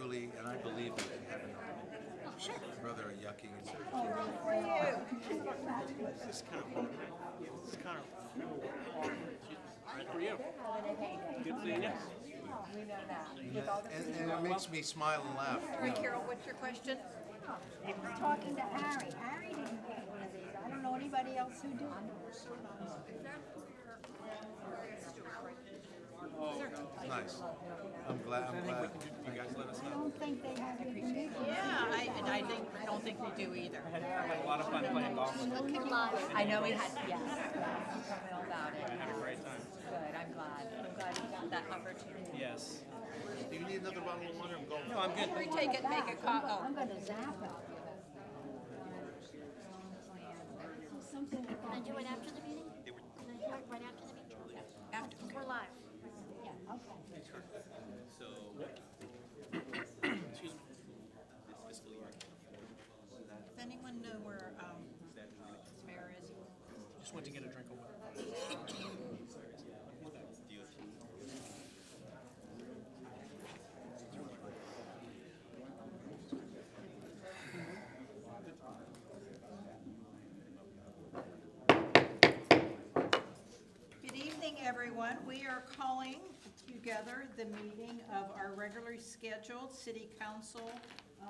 believe in heaven, rather a yucking. For you. It's kind of right for you. Good seeing you. We know that. And it makes me smile and laugh. All right, Carol, what's your question? I was talking to Harry. Harry didn't get one of these. I don't know anybody else who did. It's nice. I'm glad. You guys let us I know. don't think they have it either. Yeah, I don't think they do either. I had a lot of fun playing golf with you. I know we had, yes. I know about it. I had a great time. Good, I'm glad. I'm glad you got that opportunity. Yes. Do you need another bottle of water? I'm going. No, I'm good. Retake it, make a I'm oh. going to zap it. Something Can I do it after the meeting? Can I do it right after the meeting? After, We're live. Yeah, okay. So, excuse me. This fiscal year. does anyone know where, Mayor is? Just went to get a drink of water. Good evening, everyone. We are calling together the meeting of our regularly scheduled City Council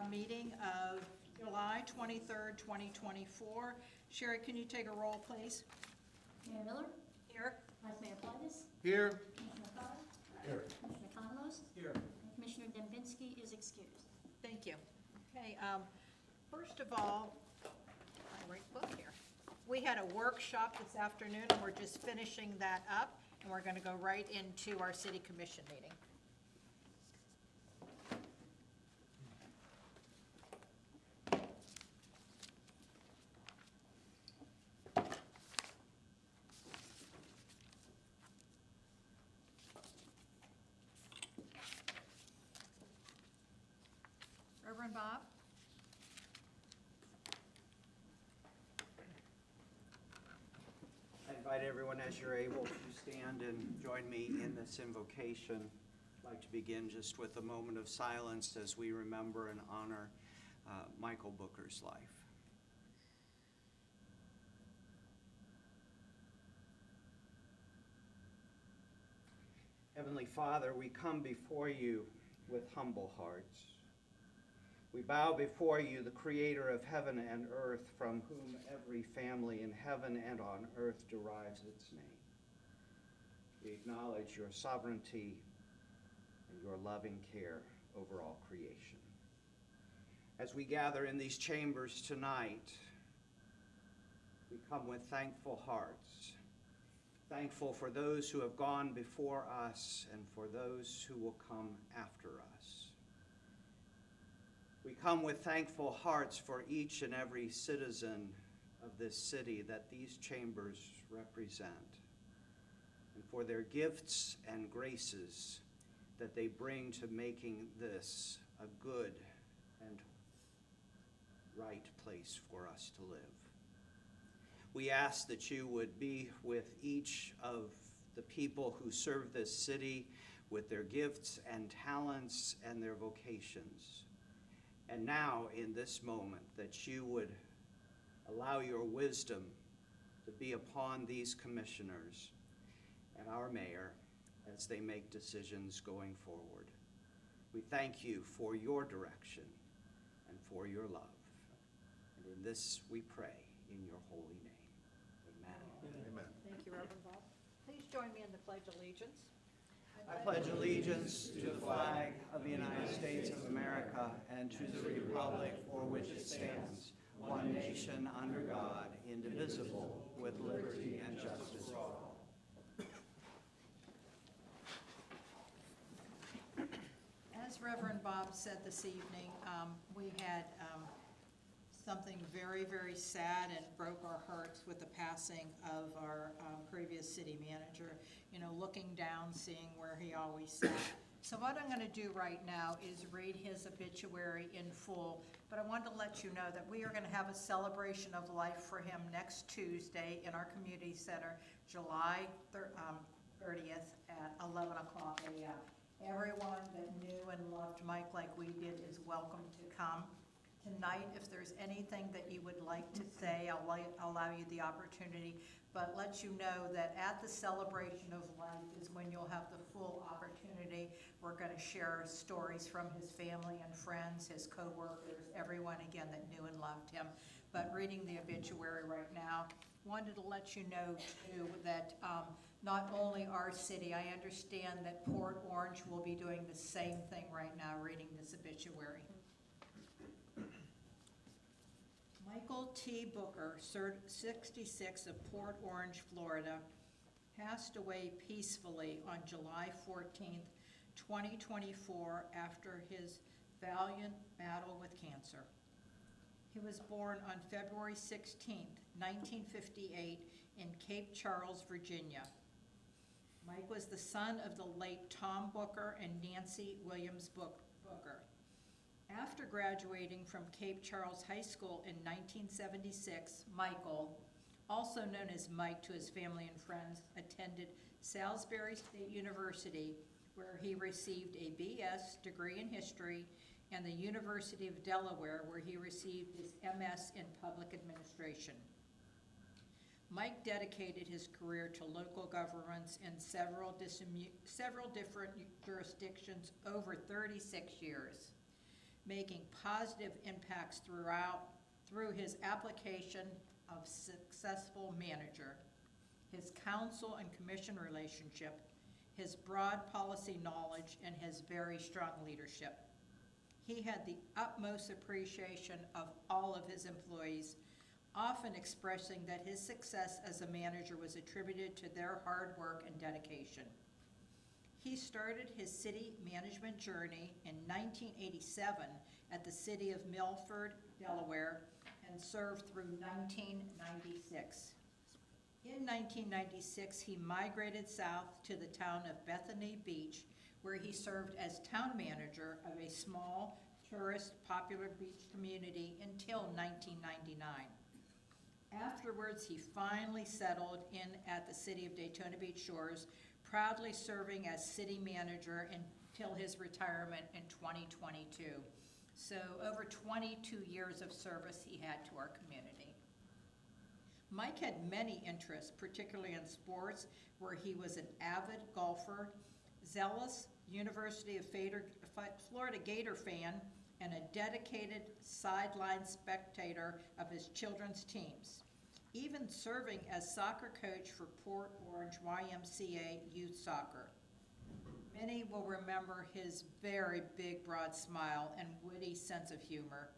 meeting of July 23rd, 2024. Sherry, can you take a roll, please? Mayor Miller, Here. Vice Mayor Pligus, Here. Commissioner Fowler, Here. Commissioner Conlos, Here. and Commissioner Dembinski is excused. Thank you. Okay, first of all, my right book here. We had a workshop this afternoon, and we're just finishing that up, and we're gonna go right into our city commission meeting. Reverend Bob? I invite everyone, as you're able, to stand and join me in this invocation. I'd like to begin just with a moment of silence as we remember and honor Michael Booker's life. Heavenly Father, we come before you with humble hearts. We bow before you, the creator of heaven and earth, from whom every family in heaven and on earth derives its name. We acknowledge your sovereignty and your loving care over all creation. As we gather in these chambers tonight, we come with thankful hearts, thankful for those who have gone before us and for those who will come after us. We come with thankful hearts for each and every citizen of this city that these chambers represent, and for their gifts and graces that they bring to making this a good and right place for us to live. We ask that you would be with each of the people who serve this city with their gifts and talents and their vocations. And now, in this moment, that you would allow your wisdom to be upon these commissioners and our mayor as they make decisions going forward. We thank you for your direction and for your love. And in this we pray in your holy name. Amen. Amen. Thank you, Reverend Bob. Please join me in the Pledge of Allegiance. I pledge allegiance to the flag of the United States of America and to the republic for which it stands, one nation under God, indivisible, with liberty and justice for all. As Reverend Bob said this evening, we had something very, very sad and broke our hearts with the passing of our previous city manager. You know, looking down, seeing where he always sat. So what I'm going to do right now is read his obituary in full, but I wanted to let you know that we are going to have a celebration of life for him next Tuesday in our community center, July 30th at 11 o'clock a.m. Everyone that knew and loved Mike like we did is welcome to come. Tonight, if there's anything that you would like to say, I'll allow you the opportunity, but let you know that at the celebration of life is when you'll have the full opportunity. We're going to share stories from his family and friends, his co-workers, everyone, again, that knew and loved him. But reading the obituary right now, wanted to let you know, too, that not only our city, I understand that Port Orange will be doing the same thing right now, reading this obituary. Michael T. Booker, 66 of Port Orange, Florida, passed away peacefully on July 14th, 2024, after his valiant battle with cancer. He was born on February 16th, 1958, in Cape Charles, Virginia. Mike was the son of the late Tom Booker and Nancy Williams Booker. After graduating from Cape Charles High School in 1976, Michael, also known as Mike to his family and friends, attended Salisbury State University, where he received a BS degree in history, and the University of Delaware, where he received his MS in public administration. Mike dedicated his career to local governments in several different jurisdictions over 36 years, making positive impacts through his application of successful manager, his council and commission relationship, his broad policy knowledge, and his very strong leadership. He had the utmost appreciation of all of his employees, often expressing that his success as a manager was attributed to their hard work and dedication. He started his city management journey in 1987 at the city of Milford, Delaware, and served through 1996. In 1996, he migrated south to the town of Bethany Beach, where he served as town manager of a small, tourist, popular beach community until 1999. Afterwards, he finally settled in at the city of Daytona Beach Shores, proudly serving as city manager until his retirement in 2022. So over 22 years of service he had to our community. Mike had many interests, particularly in sports, where he was an avid golfer, zealous University of Florida Gator fan, and a dedicated sideline spectator of his children's teams, even serving as soccer coach for Port Orange YMCA youth soccer. Many will remember his very big, broad smile and witty sense of humor.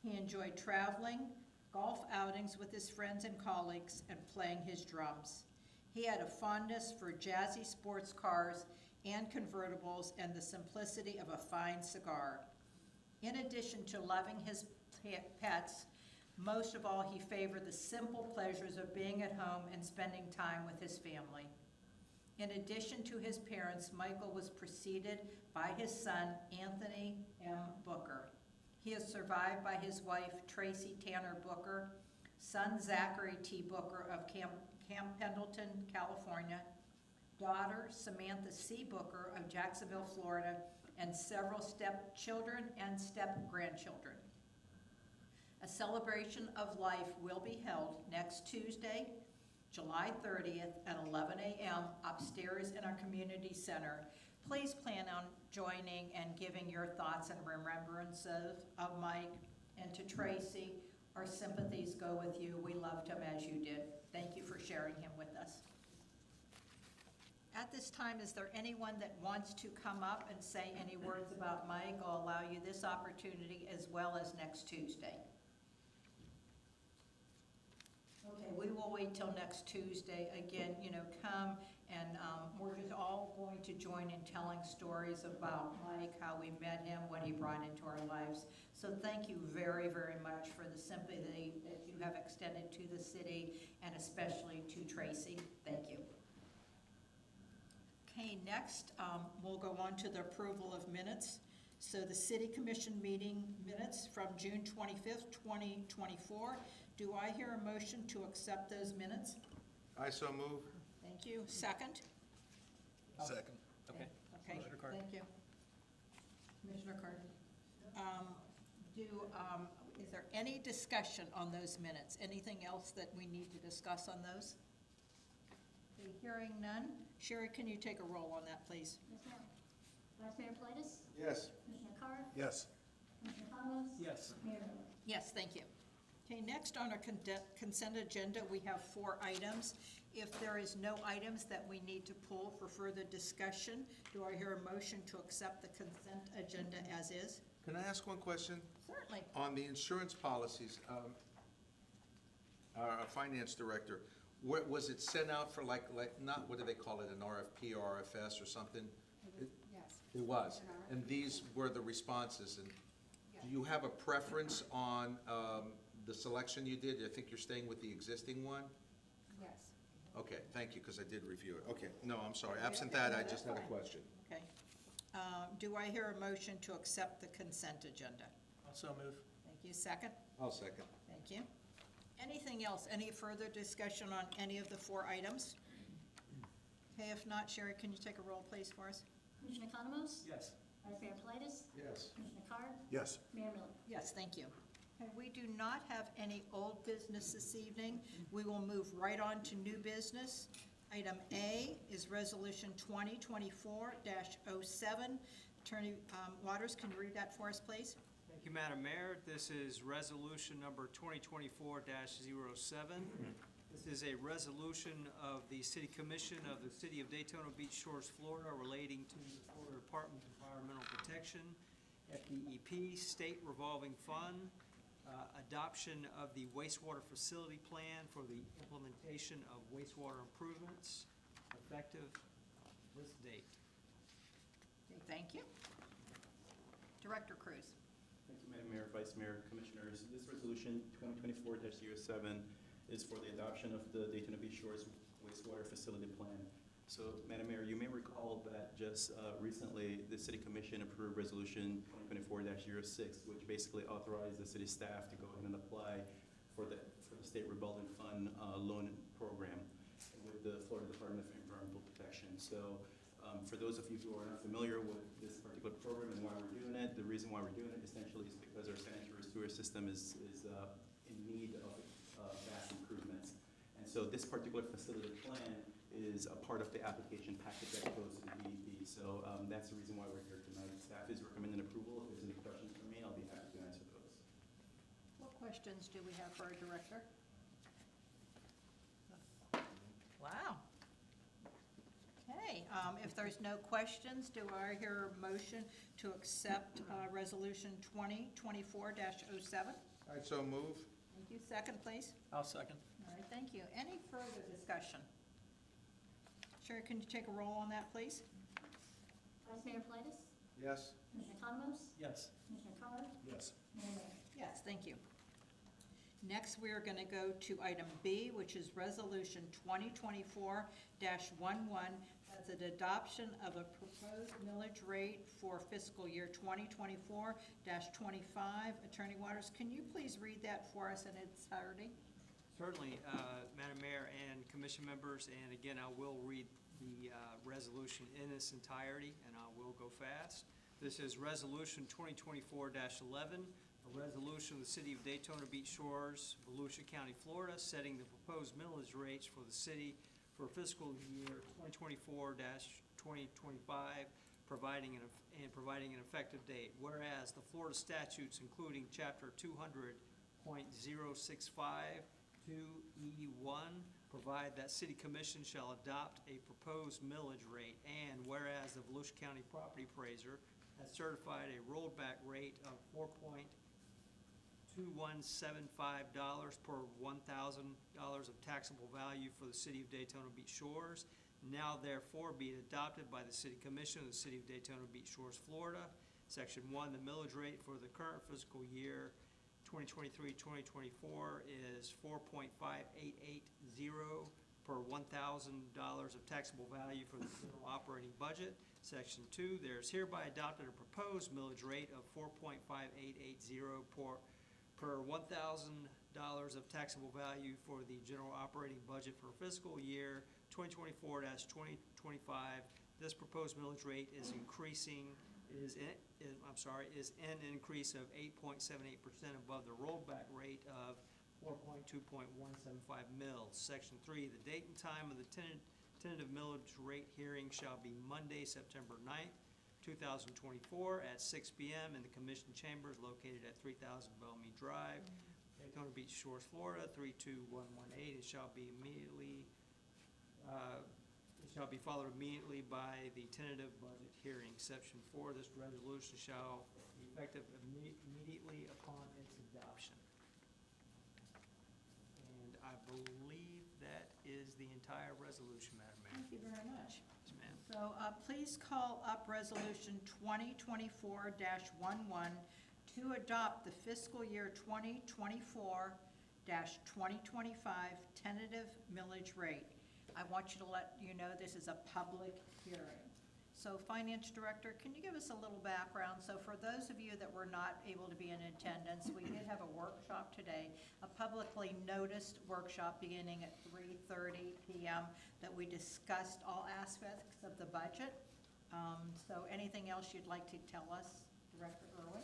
He enjoyed traveling, golf outings with his friends and colleagues, and playing his drums. He had a fondness for jazzy sports cars and convertibles and the simplicity of a fine cigar. In addition to loving his pets, most of all, he favored the simple pleasures of being at home and spending time with his family. In addition to his parents, Michael was preceded by his son, Anthony M. Booker. He is survived by his wife, Tracy Tanner Booker, son, Zachary T. Booker of Camp Pendleton, California, daughter, Samantha C. Booker of Jacksonville, Florida, and several stepchildren and step-grandchildren. A celebration of life will be held next Tuesday, July 30th at 11 a.m. upstairs in our community center. Please plan on joining and giving your thoughts and remembrances of Mike, and to Tracy, our sympathies go with you. We loved him as you did. Thank you for sharing him with us. At this time, is there anyone that wants to come up and say any words about Mike? I'll allow you this opportunity as well as next Tuesday. Okay, we will wait till next Tuesday. Again, come and we're just all going to join in telling stories about Mike, how we met him, what he brought into our lives. So thank you very, very much for the sympathy that you have extended to the city and especially to Tracy. Thank you. Okay, next we'll go on to the approval of minutes. So the City Commission meeting minutes from June 25th, 2024. Do I hear a motion to accept those minutes? I so move. Thank you. Second? Second. Okay. Okay, Commissioner Carter. thank you. Commissioner Carter. Is there any discussion on those minutes? Anything else that we need to discuss on those? Okay, hearing none. Sherry, can you take a roll on that, please? Yes, ma'am. Vice Mayor Politis? Yes. Commissioner Carr? Yes. Commissioner Thomas? Yes. Mayor Miller? Yes, thank you. Okay, next on our consent agenda, we have 4 items. If there is no items that we need to pull for further discussion, do I hear a motion to accept the consent agenda as is? Can I ask one question? Certainly. On the insurance policies, our finance director, was it sent out for like, not, what do they call it, an RFP or RFS or something? Yes. It was, and these were the responses, and do you have a preference on the selection you did? I think you're staying with the existing one? Yes. Okay, thank you, because I did review it. Okay, no, I'm sorry, absent that, I just had a question. Okay. Do I hear a motion to accept the consent agenda? Also move. Thank you. Second? I'll second. Thank you. Anything else? Any further discussion on any of the 4 items? Okay, if not, Sherry, can you take a roll, please, for us? Commissioner Economos? Yes. Vice Mayor Politis? Yes. Commissioner Carr? Yes. Mayor Miller? Yes, thank you. Okay, we do not have any old business this evening. We will move right on to new business. Item A is Resolution 2024-07. Attorney Waters, can you read that for us, please? Thank you, Madam Mayor. This is resolution number 2024-07. This is a resolution of the City Commission of the City of Daytona Beach Shores, Florida, relating to the Florida Department of Environmental Protection, FDEP, State Revolving Fund, adoption of the wastewater facility plan for the implementation of wastewater improvements, effective this date. Okay, thank you. Director Cruz. Thank you, Madam Mayor, Vice Mayor, Commissioners. This resolution, 2024-07, is for the adoption of the Daytona Beach Shores wastewater facility plan. So, Madam Mayor, you may recall that just recently, the City Commission approved Resolution 2024-06, which basically authorized the city staff to go ahead and apply for the State Revolving Fund loan program with the Florida Department of Environmental Protection. So, for those of you who are not familiar with this particular program and why we're doing it, the reason why we're doing it essentially is because our sanitary sewer system is in need of vast improvements. And so this particular facility plan is a part of the application package that goes to the DEP. So that's the reason why we're here tonight. Staff is recommending approval. If there's any questions for me, I'll be happy to answer those. What questions do we have for our director? Wow. Okay, if there's no questions, do I hear a motion to accept Resolution 2024-07? All right, so move. Thank you. Second, please. I'll second. All right, thank you. Any further discussion? Sherry, can you take a roll on that, please? Vice Mayor Politis? Yes. Commissioner Economos? Yes. Commissioner Carr? Yes. Mayor Miller? Yes, thank you. Next, we are going to go to item B, which is Resolution 2024-11. That's an adoption of a proposed millage rate for fiscal year 2024-25. Attorney Waters, can you please read that for us in its entirety? Certainly, Madam Mayor and Commission members, and again, I will read the resolution in its entirety, and I will go fast. This is Resolution 2024-11, a resolution of the City of Daytona Beach Shores, Volusia County, Florida, setting the proposed millage rates for the city for fiscal year 2024-2025, providing an effective date. Whereas the Florida statutes, including Chapter 200.065 2E1, provide that City Commission shall adopt a proposed millage rate, and whereas the Volusia County Property Appraiser has certified a rollback rate of $4.2175 per $1,000 of taxable value for the City of Daytona Beach Shores, now therefore be adopted by the City Commission of the City of Daytona Beach Shores, Florida. Section 1, the millage rate for the current fiscal year 2023-2024 is 4.5880 per $1,000 of taxable value for the general operating budget. Section 2, there's hereby adopted a proposed millage rate of 4.5880 per $1,000 of taxable value for the general operating budget for fiscal year 2024-2025, This proposed millage rate is increasing, is an increase of 8.78% above the rollback rate of 2.175 mils. Section 3, the date and time of the tentative millage rate hearing shall be Monday, September 9th, 2024 at 6 p.m. in the Commission Chambers located at 3000 Bellmead Drive, Daytona Beach Shores, Florida, 32118. It shall be followed immediately by the tentative budget hearing. Section 4, this resolution shall be effective immediately upon its adoption. And I believe that is the entire resolution, Madam Mayor. Thank you very much. Yes, ma'am. So please call up Resolution 2024-11 to adopt the fiscal year 2024-2025 tentative millage rate. I want you to let you know this is a public hearing. So Finance Director, can you give us a little background? So for those of you that were not able to be in attendance, we did have a workshop today, a publicly noticed workshop beginning at 3:30 p.m. that we discussed all aspects of the budget. So anything else you'd like to tell us, Director Irwin?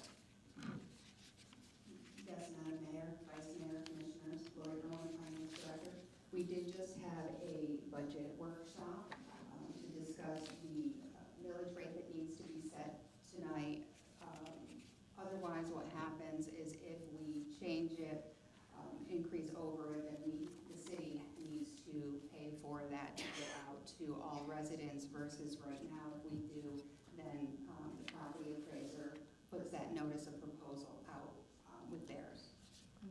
Yes, Madam Mayor, Vice Mayor, Commissioners, Lori Irwin, Finance Director. We did just have a budget workshop to discuss the millage rate that needs to be set tonight. Otherwise, what happens is if we change it, increase over it, then the city needs to pay for that to go out to all residents versus right now, if we do, then the property appraiser puts that notice of proposal out with theirs.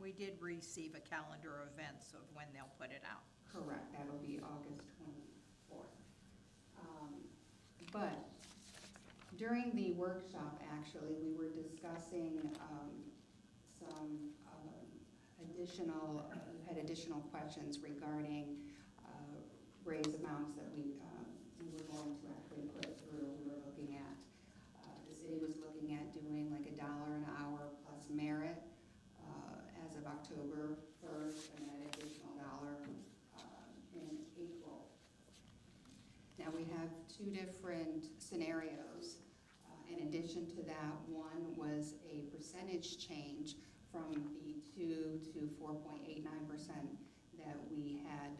We did receive a calendar of events of when they'll put it out. Correct, that'll be August 24th. But during the workshop, actually, we were discussing some additional questions regarding raise amounts that we were going to actually put through. We were looking at, the city was looking at doing like $1 an hour plus merit as of October 1st, and an additional $1 in April. Now we have two different scenarios. In addition to that, one was a percentage change from the 2 to 4.89% that we had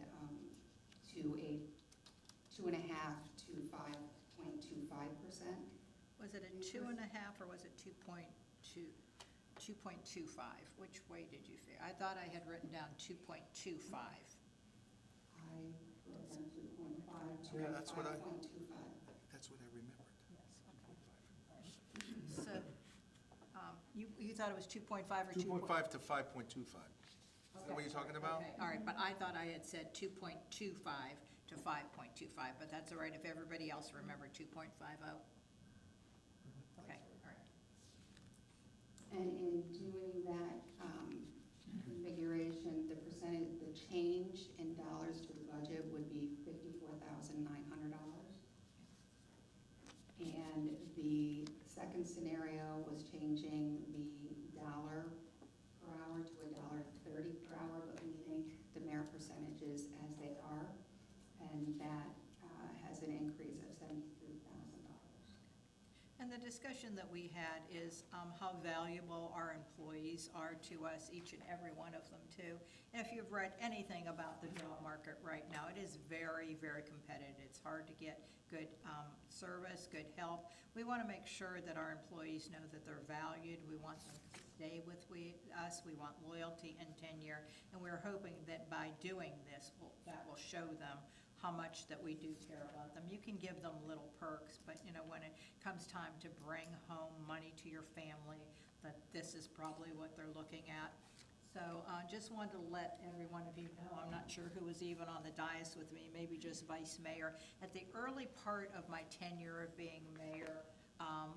to a 2.5 to 5.25%. Was it a 2.5 or was it 2.2? 2.25. Which way did you figure? I thought I had written down 2.25. I wrote down 2.5 to Yeah, that's what I- 5.25. That's what I remembered. Yes, okay. So, you thought it was 2.5 or 2.5? 2.5 to 5.25. Is that what you're talking about? Okay, all right, but I thought I had said 2.25 to 5.25, but that's all right if everybody else remembered 2.50? Okay, all right. And in doing that configuration, the percentage, the change in dollars to the budget would be $54,900. And the second scenario was changing the dollar per hour to $1.30 per hour, but leaving the merit percentages as they are. And that has an increase of $73,000. And the discussion that we had is how valuable our employees are to us, each and every one of them too. And if you've read anything about the job market right now, it is very, very competitive. It's hard to get good service, good help. We want to make sure that our employees know that they're valued. We want them to stay with us. We want loyalty and tenure. And we're hoping that by doing this, that will show them how much that we do care about them. You can give them little perks, but you know, when it comes time to bring home money to your family, that this is probably what they're looking at. So just wanted to let every one of you know, I'm not sure who was even on the dais with me, maybe just Vice Mayor. At the early part of my tenure of being mayor,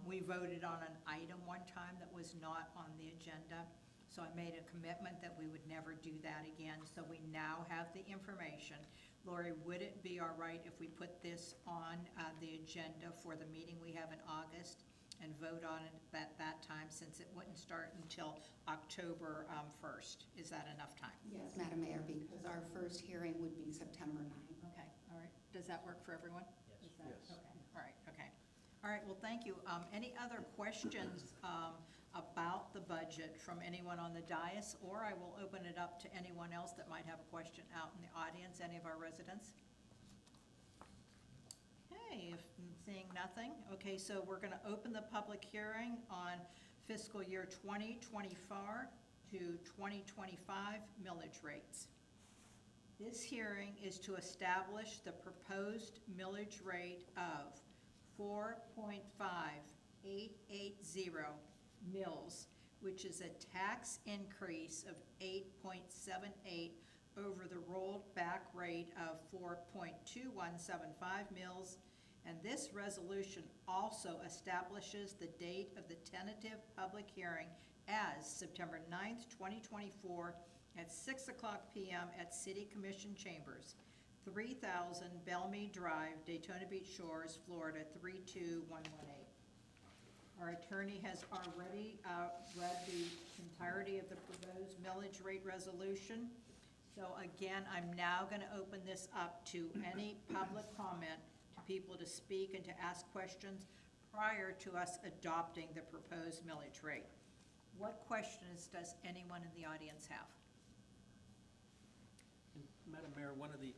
we voted on an item one time that was not on the agenda. So I made a commitment that we would never do that again. So we now have the information. Lori, would it be all right if we put this on the agenda for the meeting we have in August and vote on it at that time, since it wouldn't start until October 1st? Is that enough time? Yes, Madam Mayor, because our first hearing would be September 9th. Okay, all right. Does that work for everyone? Yes. Is that- Yes. Okay, all All right, well, thank you. Any other questions about the budget from anyone on the dais? Or I will open it up to anyone else that might have a question out in the audience, any of our residents? Okay, if seeing nothing, okay, so we're gonna open the public hearing on fiscal year 2024 to 2025 millage rates. This hearing is to establish the proposed millage rate of 4.5880 mills, which is a tax increase of 8.78 over the rolled back rate of 4.2175 mills. And this resolution also establishes the date of the tentative public hearing as September 9th, 2024 at 6:00 p.m. at City Commission Chambers, 3000 Bellmead Drive, Daytona Beach Shores, Florida, 32118. Our attorney has already read the entirety of the proposed millage rate resolution. So again, I'm now going to open this up to any public comment, to people to speak and to ask questions prior to us adopting the proposed millage rate. What questions does anyone in the audience have? And Madam Mayor,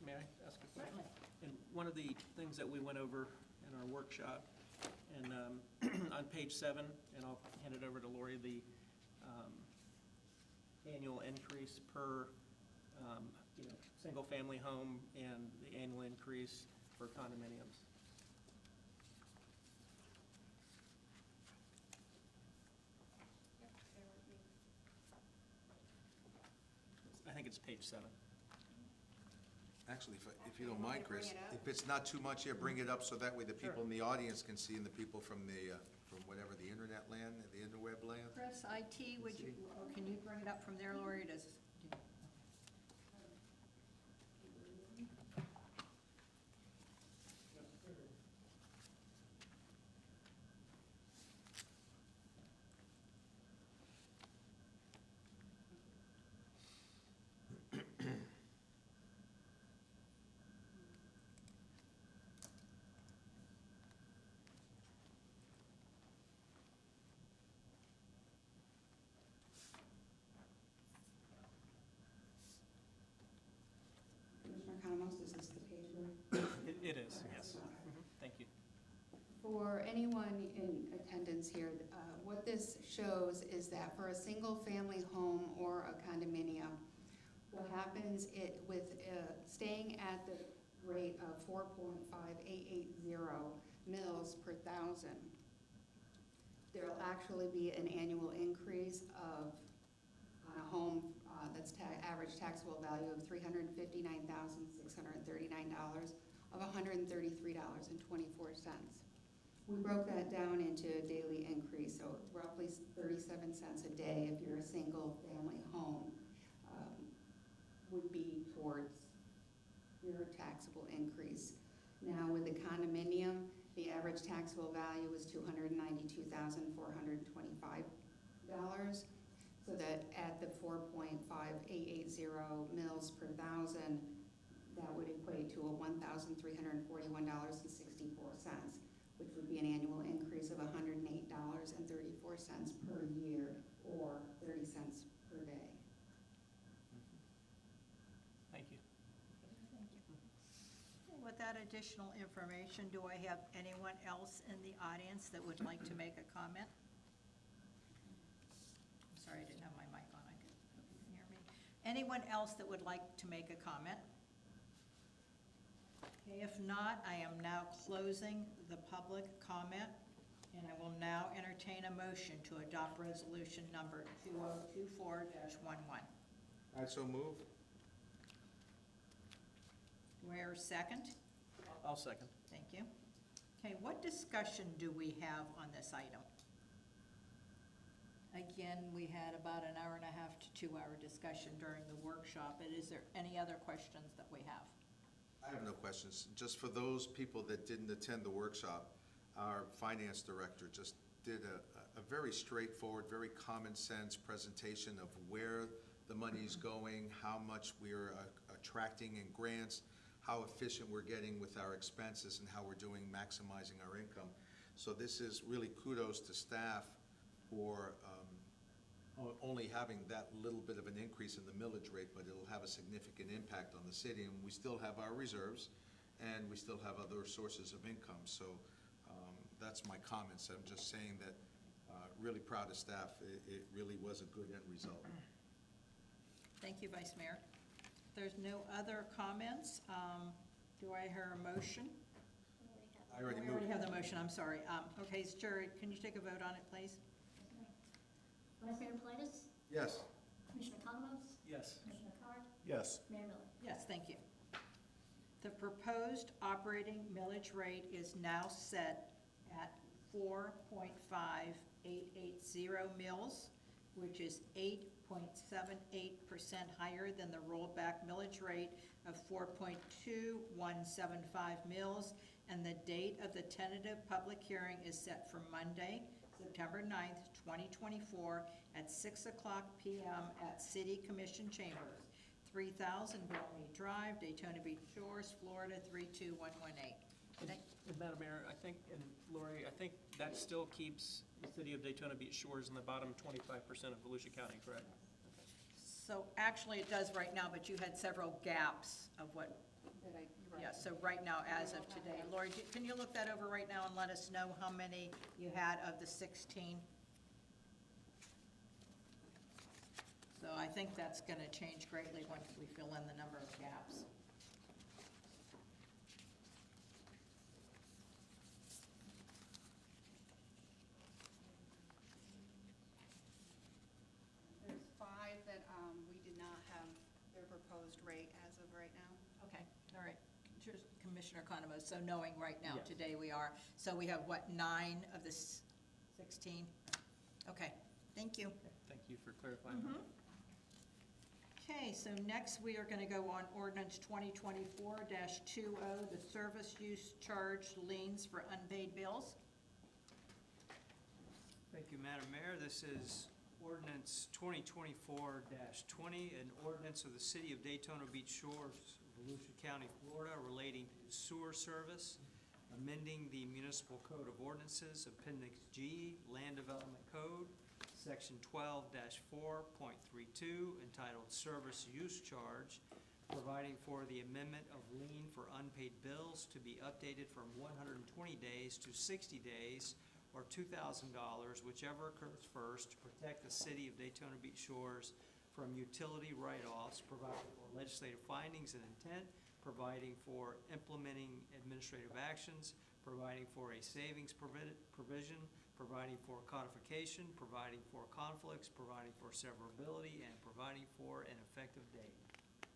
may I ask a question? And one of the things that we went over in our workshop, and on page 7, and I'll hand it over to Lori, the annual increase per, single-family home and the annual increase for condominiums. I think it's page 7. Actually, if you don't mind, Chris, if it's not too much, yeah, bring it up so that way the people in the audience can see and the people from from whatever, the internet land, the interweb land. Chris, IT, would you, or can you bring it up from there, Lori? Does, Commissioner Economos, is this the page where? It is, yes. Thank you. For anyone in attendance here, what this shows is that for a single-family home or a condominium, what happens with staying at the rate of 4.5880 mils per thousand, there'll actually be an annual increase of, on a home that's average taxable value of $359,639 of $133.24. We broke that down into a daily increase, so roughly 37 cents a day if you're a single-family home would be towards your taxable increase. Now with the condominium, the average taxable value is $292,425, so that at the 4.5880 mils per thousand, that would equate to a $1,341.64, which would be an annual increase of $108.34 per year, or 30 cents per day. Thank you. thank you. With that additional information, do I have anyone else in the audience that would like to make a comment? I'm sorry, I didn't have my mic on. I hope you can hear me. Anyone else that would like to make a comment? Okay, if not, I am now closing the public comment, and I will now entertain a motion to adopt resolution number 2024-11. I so move. Do I hear a second? I'll second. Thank you. Okay, what discussion do we have on this item? Again, we had about an hour and a half to 2 hour discussion during the workshop, and is there any other questions that we have? I have no questions. Just for those people that didn't attend the workshop, our finance director just did a very straightforward, very common sense presentation of where the money's going, how much we're attracting in grants, how efficient we're getting with our expenses, and how we're doing maximizing our income. So this is really kudos to staff for only having that little bit of an increase in the millage rate, but it'll have a significant impact on the city. And we still have our reserves, and we still have other sources of income. So that's my comments. I'm just saying that really proud of staff. It really was a good end result. Thank you, Vice Mayor. There's no other comments. Do I hear a motion? I already We moved. already have the motion, I'm sorry. Okay, Jared, can you take a vote on it, please? Vice Mayor Politis, Yes. Commissioner Economos, Yes. Commissioner Carr, Yes. Mayor Miller. Yes, thank you. The proposed operating millage rate is now set at 4.5880 mils, which is 8.78% higher than the rollback millage rate of 4.2175 mils, and the date of the tentative public hearing is set for Monday, September 9th, 2024, at 6:00 p.m. at City Commission Chambers, 3000 Bellmead Drive, Daytona Beach Shores, Florida, 32118. And Madam Mayor, I think, and Lori, I think that still keeps the city of Daytona Beach Shores in the bottom 25% of Volusia County, correct? So actually, it does right now, but you had several gaps of what, yeah, so right now, as of today. Lori, can you look that over right now and let us know how many you had of the 16? So I think that's going to change greatly once we fill in the number of gaps. There's 5 that we did not have their proposed rate as of right now. Okay, all right. Commissioner Economos, so knowing right now, Yes. today we are, so we have what, 9 of the 16? Okay, thank you. Thank you for clarifying that. Okay, so next we are going to go on ordinance 2024-20, the service use charge liens for unpaid bills. Thank you, Madam Mayor. This is ordinance 2024-20, an ordinance of the City of Daytona Beach Shores, Volusia County, Florida, relating to sewer service, amending the Municipal Code of Ordinances, Appendix G, Land Development Code, Section 12-4.32, entitled Service Use Charge, providing for the amendment of lien for unpaid bills to be updated from 120 days to 60 days, or $2,000, whichever occurs first, to protect the city of Daytona Beach Shores from utility write-offs, providing for legislative findings and intent, providing for implementing administrative actions, providing for a savings provision, providing for codification, providing for conflicts, providing for severability, and providing for an effective date.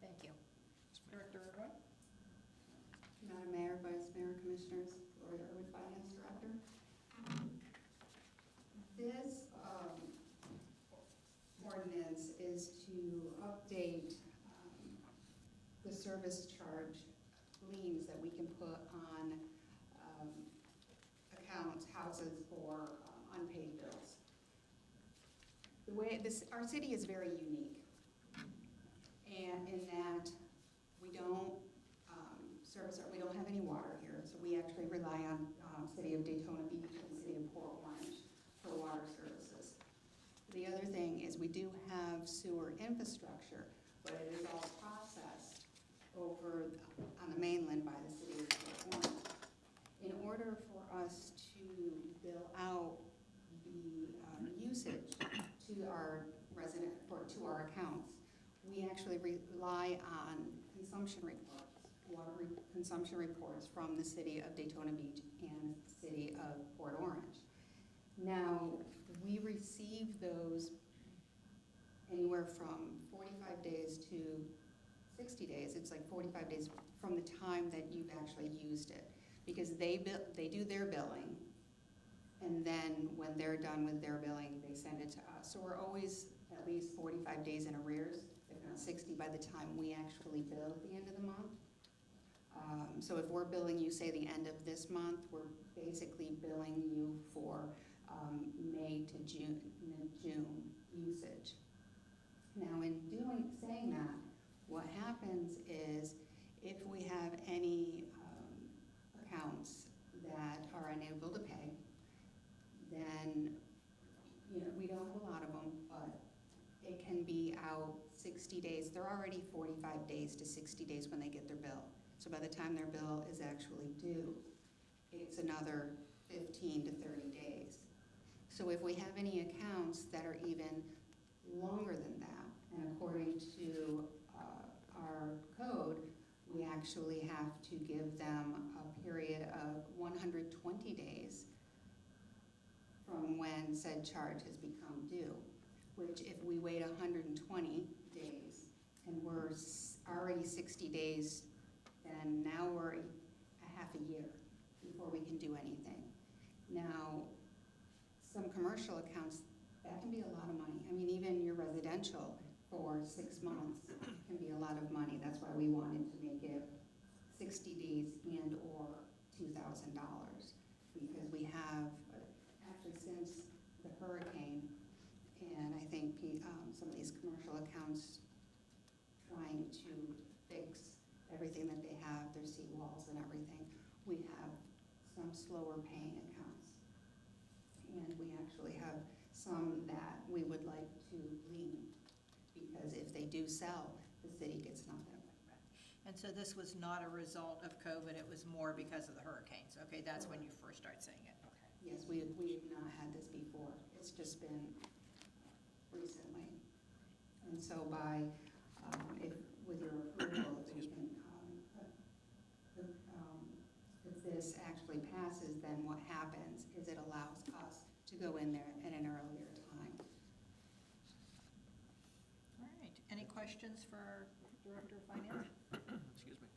Thank you. Yes, ma'am. Director Irwin? Madam Mayor, Vice Mayor, Commissioners, Lori Irwin, Finance Director. This ordinance is to update the service charge liens that we can put on accounts, houses for unpaid bills. The way our city is very unique, and in that we don't we don't have any water here, so we actually rely on City of Daytona Beach and City of Port Orange for water services. The other thing is we do have sewer infrastructure, but it is all processed over on the mainland by the City of Port Orange. In order for us to bill out the usage to our to our accounts, we actually rely on consumption reports, water consumption reports from the City of Daytona Beach and the City of Port Orange. Now, we receive those anywhere from 45 days to 60 days. It's like 45 days from the time that you've actually used it, because they do their billing, and then when they're done with their billing, they send it to us. So we're always at least 45 days in arrears, if not 60 by the time we actually bill at the end of the month. So if we're billing you, say, the end of this month, we're basically billing you for May to June usage. Now, in saying that, what happens is if we have any accounts that are unable to pay, 60 days, they're already 45 days to 60 days when they get their bill. So by the time their bill is actually due, it's another 15 to 30 days. So if we have any accounts that are even longer than that, and according to our code, we actually have to give them a period of 120 days from when said charge has become due, which if we wait 120 days and we're already 60 days, then now we're a half a year before we can do anything. Now, some commercial accounts, that can be a lot of money. I mean, even your residential for 6 months can be a lot of money. That's why we wanted to make it 60 days and or $2,000. Because we have, actually since the hurricane, and I think some of these commercial accounts trying to fix everything that they have, their seawalls and everything, we have some slower paying accounts. And we actually have some that we would like to lien, because if they do sell, the city gets nothing. And so this was not a result of COVID, it was more because of the hurricanes, okay? That's when you first start saying it, okay. Yes, we have not had this before. It's just been recently. And so by, with your approval, if we can, if this actually passes, then what happens is it allows us to go in there at an earlier time. All right, any questions for Director of Finance? Excuse me.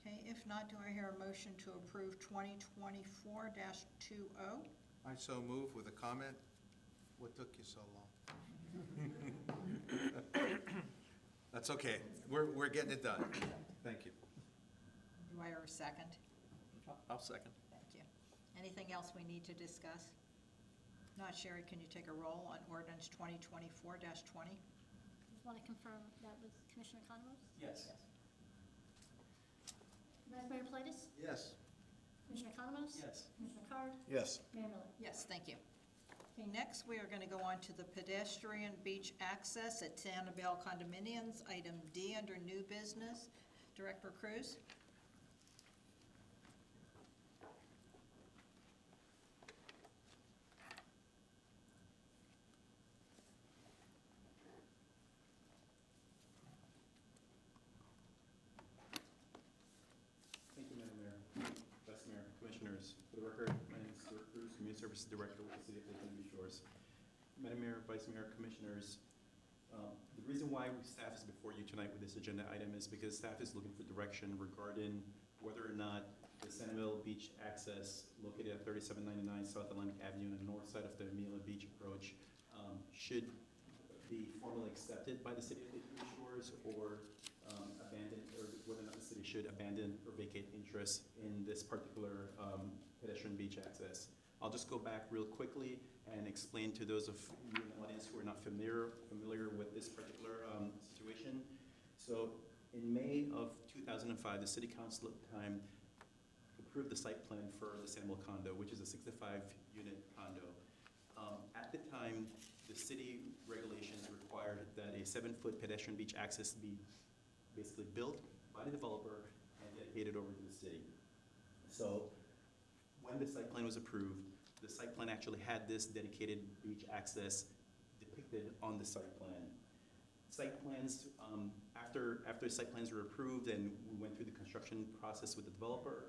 Okay, if not, do I hear a motion to approve 2024-20? I so move with a comment. What took you so long? That's okay. We're getting it done. Thank you. Do I hear a second? I'll second. Thank you. Anything else we need to discuss? Not, Sherry, can you take a roll on ordinance 2024-20? Just want to confirm that was Commissioner Economos? Yes. Vice Mayor Politis? Yes. Commissioner Economos? Yes. Commissioner Card? Yes. Mayor Miller? Yes, thank you. Okay, next we are going to go on to the pedestrian beach access at Sanibel condominiums, item D under new business. Director Cruz? Thank you, Madam Mayor, Vice Mayor, Commissioners. For the record, my name is Stuart Cruz, Community Services Director with the City of Daytona Beach Shores. Madam Mayor, Vice Mayor, Commissioners, the reason why staff is before you tonight with this agenda item is because staff is looking for direction regarding whether or not the Sanibel Beach access located at 3799 South Atlantic Avenue on the north side of the Amelia Beach approach should be formally accepted by the City of Daytona Beach Shores or abandoned, or whether or not the city should abandon or vacate interest in this particular pedestrian beach access. I'll just go back real quickly and explain to those of you in the audience who are not familiar with this particular situation. So in May of 2005, the City Council at the time approved the site plan for the Sanibel condo, which is a 65-unit condo. At the time, the city regulations required that a 7-foot pedestrian beach access be basically built by the developer and dedicated over to the city. So when the site plan was approved, the site plan actually had this dedicated beach access depicted on the site plan. Site plans, after site plans were approved and we went through the construction process with the developer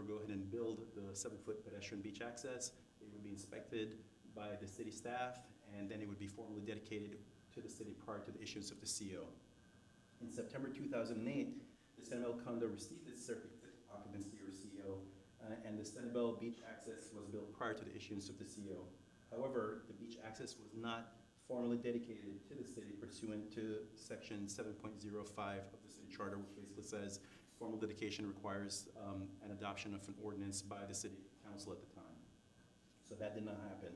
would go ahead and build the 7-foot pedestrian beach access. It would be inspected by the city staff, and then it would be formally dedicated to the city prior to the issuance of the CO. In September 2008, the Sanibel condo received its certificate of occupancy, or CO, and the Sanibel beach access was built prior to the issuance of the CO. However, the beach access was not formally dedicated to the city pursuant to section 7.05 of the city charter, which basically says formal dedication requires an adoption of an ordinance by the city council at the time. So that did not happen.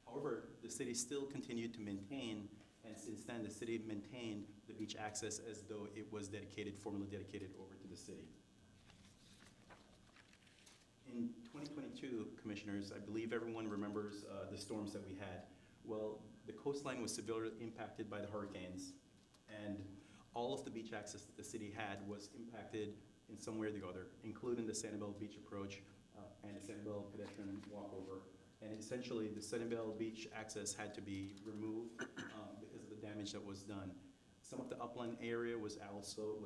However, the city still continued to maintain, and since then the city maintained the beach access as though it was dedicated, formally dedicated over to the city. In 2022, Commissioners, I believe everyone remembers the storms that we had. Well, the coastline was severely impacted by the hurricanes, and all of the beach access that the city had was impacted in some way or the other, including the Sanibel Beach approach and the Sanibel pedestrian walkover. And essentially, the Sanibel Beach access had to be removed because of the damage that was done. Some of the upland area was also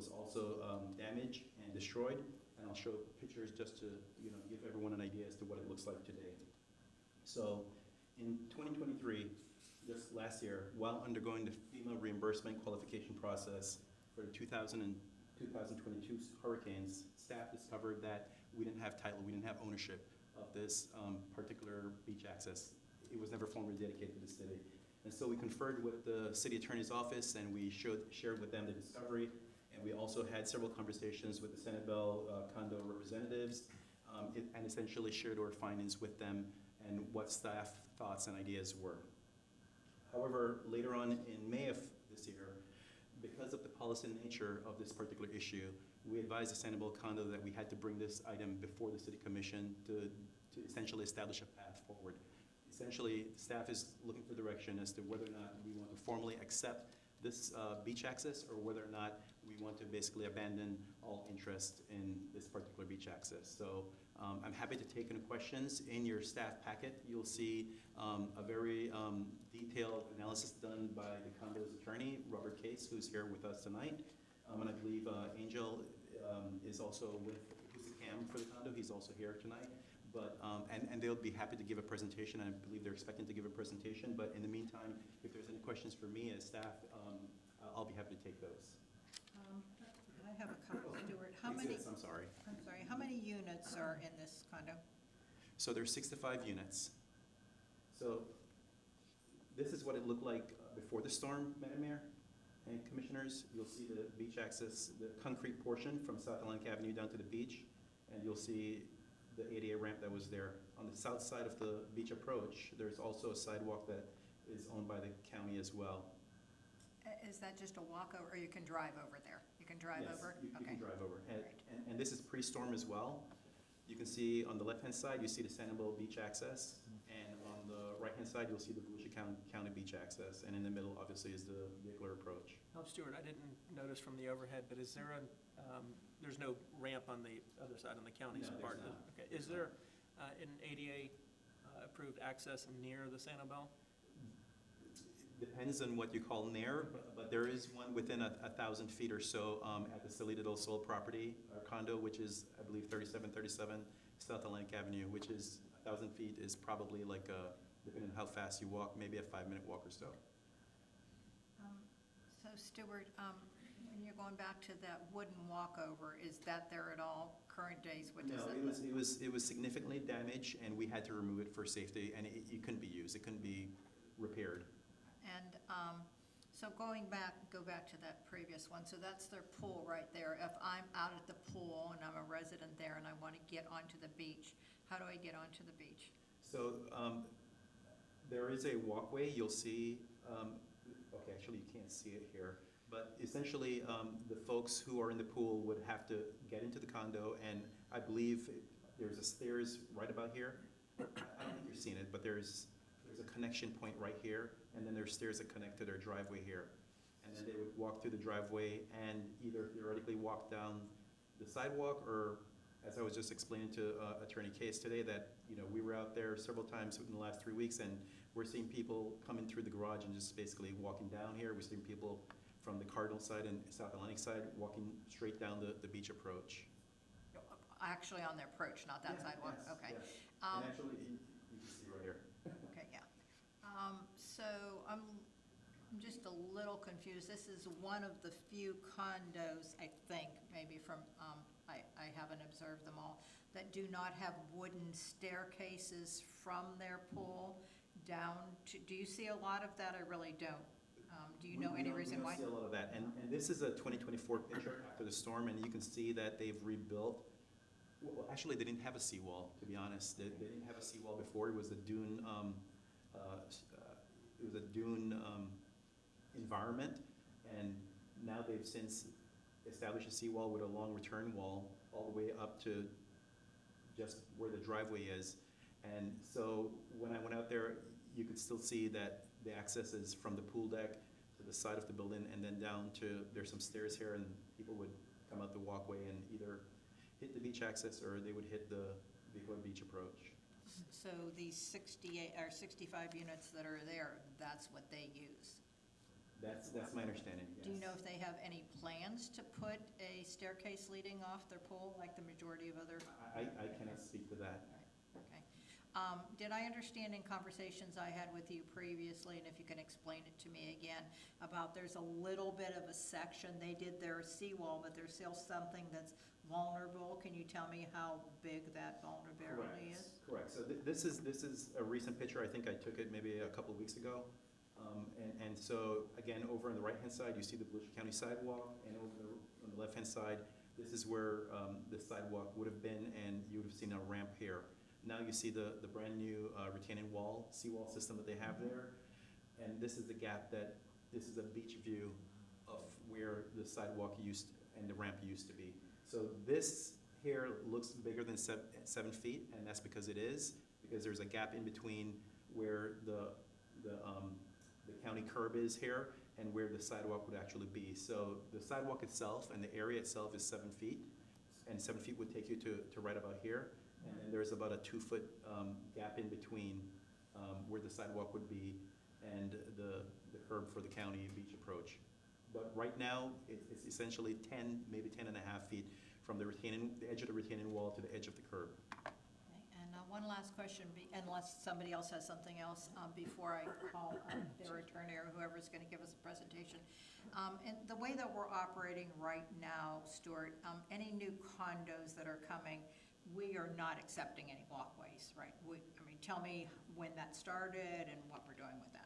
damaged and destroyed, and I'll show pictures just to give everyone an idea as to what it looks like today. So in 2023, just last year, while undergoing the FEMA reimbursement qualification process for the 2000 and 2022 hurricanes, staff discovered that we didn't have title, we didn't have ownership of this particular beach access. It was never formally dedicated to the city. And so we conferred with the city attorney's office, and we shared with them the discovery, and we also had several conversations with the Sanibel condo representatives, and essentially shared our findings with them and what staff thoughts and ideas were. However, later on in May of this year, because of the policy nature of this particular issue, we advised the Sanibel condo that we had to bring this item before the city commission to essentially establish a path forward. Essentially, staff is looking for direction as to whether or not we want to formally accept this beach access, or whether or not we want to basically abandon all interest in this particular beach access. So I'm happy to take any questions. In your staff packet, you'll see a very detailed analysis done by the condo's attorney, Robert Case, who's here with us tonight. And I believe Angel is also who's the CAM for the condo. He's also here tonight. But, and they'll be happy to give a presentation. I believe they're expecting to give a presentation. But in the meantime, if there's any questions for me as staff, I'll be happy to take those. I have a couple, Stuart. How many? I'm sorry. I'm sorry. How many units are in this condo? So there's 65 units. So this is what it looked like before the storm, Madam Mayor and Commissioners. You'll see the beach access, the concrete portion from South Atlantic Avenue down to the beach, and you'll see the ADA ramp that was there. On the south side of the beach approach, there's also a sidewalk that is owned by the county as well. Is that just a walkover, or you can drive over there? You can drive Yes, over? you Okay. can drive over. And, Great. and this is pre-storm as well. You can see on the left-hand side, you see the Sanibel Beach access, and on the right-hand side, you'll see the Volusia County Beach access, and in the middle, obviously, is the vehicular approach. Oh, Stuart, I didn't notice from the overhead, but is there there's no ramp on the other side, on the county's No, there's part? not. Okay, is there an ADA approved access near the Sanibel? Depends on what you call near, but there is one within 1,000 feet or so at the Silita del Sol property, our condo, which is, I believe, 3737 South Atlantic Avenue, which is 1,000 feet is probably like depending on how fast you walk, maybe a 5-minute walk or so. So Stuart, when you're going back to that wooden walkover, is that there at all current days? What does No, that look? it was significantly damaged, and we had to remove it for safety, and it couldn't be used. It couldn't be repaired. And so go back to that previous one. So that's their pool right there. If I'm out at the pool and I'm a resident there and I want to get onto the beach, how do I get onto the beach? So there is a walkway. You'll see, okay, actually you can't see it here, but essentially the folks who are in the pool would have to get into the condo, and I believe there's a stairs right about here. I don't think you've seen it, but there's a connection point right here, and then there's stairs that connect to their driveway here. And then they would walk through the driveway and either theoretically walk down the sidewalk, or as I was just explaining to Attorney Case today, that we were out there several times in the last 3 weeks, and we're seeing people coming through the garage and just basically walking down here. We're seeing people from the Cardinal side and South Atlantic side walking straight down the beach approach. Actually on their approach, not that sidewalk? Yes, Okay. yes. And actually, you can see right here. Okay, yeah. So I'm just a little confused. This is one of the few condos, I think, maybe from, I haven't observed them all, that do not have wooden staircases from their pool down to, do you see a lot of that? I really don't. Do you know any reason why? We don't see a lot of that. And this is a 2024 picture after the storm, and you can see that they've rebuilt. Well, actually, they didn't have a seawall, to be honest. They didn't have a seawall before. It was a dune, environment, and now they've since established a seawall with a long return wall all the way up to just where the driveway is. And so when I went out there, you could still see that the access is from the pool deck to the side of the building and then down to, there's some stairs here, and people would come out the walkway and either hit the beach access or they would hit the Vicola Beach approach. So these 68, or 65 units that are there, that's what they use? That's my understanding, yes. Do you know if they have any plans to put a staircase leading off their pool, like the majority of other? I cannot speak to that. Okay. Did I understand in conversations I had with you previously, and if you can explain it to me again, about there's a little bit of a section, they did their seawall, but there's still something that's vulnerable? Can you tell me how big that vulnerability is? Correct. So this is a recent picture. I think I took it maybe a couple of weeks ago. And so, again, over on the right-hand side, you see the Volusia County sidewalk, and over on the left-hand side, this is where the sidewalk would have been, and you would have seen a ramp here. Now you see the brand-new retaining wall, seawall system that they have there, and this is the gap this is a beach view of where the sidewalk and the ramp used to be. So this here looks bigger than 7 feet, and that's because it is, because there's a gap in between where the county curb is here and where the sidewalk would actually be. So the sidewalk itself and the area itself is 7 feet, and 7 feet would take you to right about here. And then there's about a 2-foot gap in between where the sidewalk would be and the curb for the county beach approach. But right now, it's essentially 10, maybe 10 and a half feet from the edge of the retaining wall to the edge of the curb. And one last question, unless somebody else has something else, before I call their attorney or whoever's going to give us a presentation. And the way that we're operating right now, Stuart, any new condos that are coming, we are not accepting any walkways, right? Tell me when that started and what we're doing with that.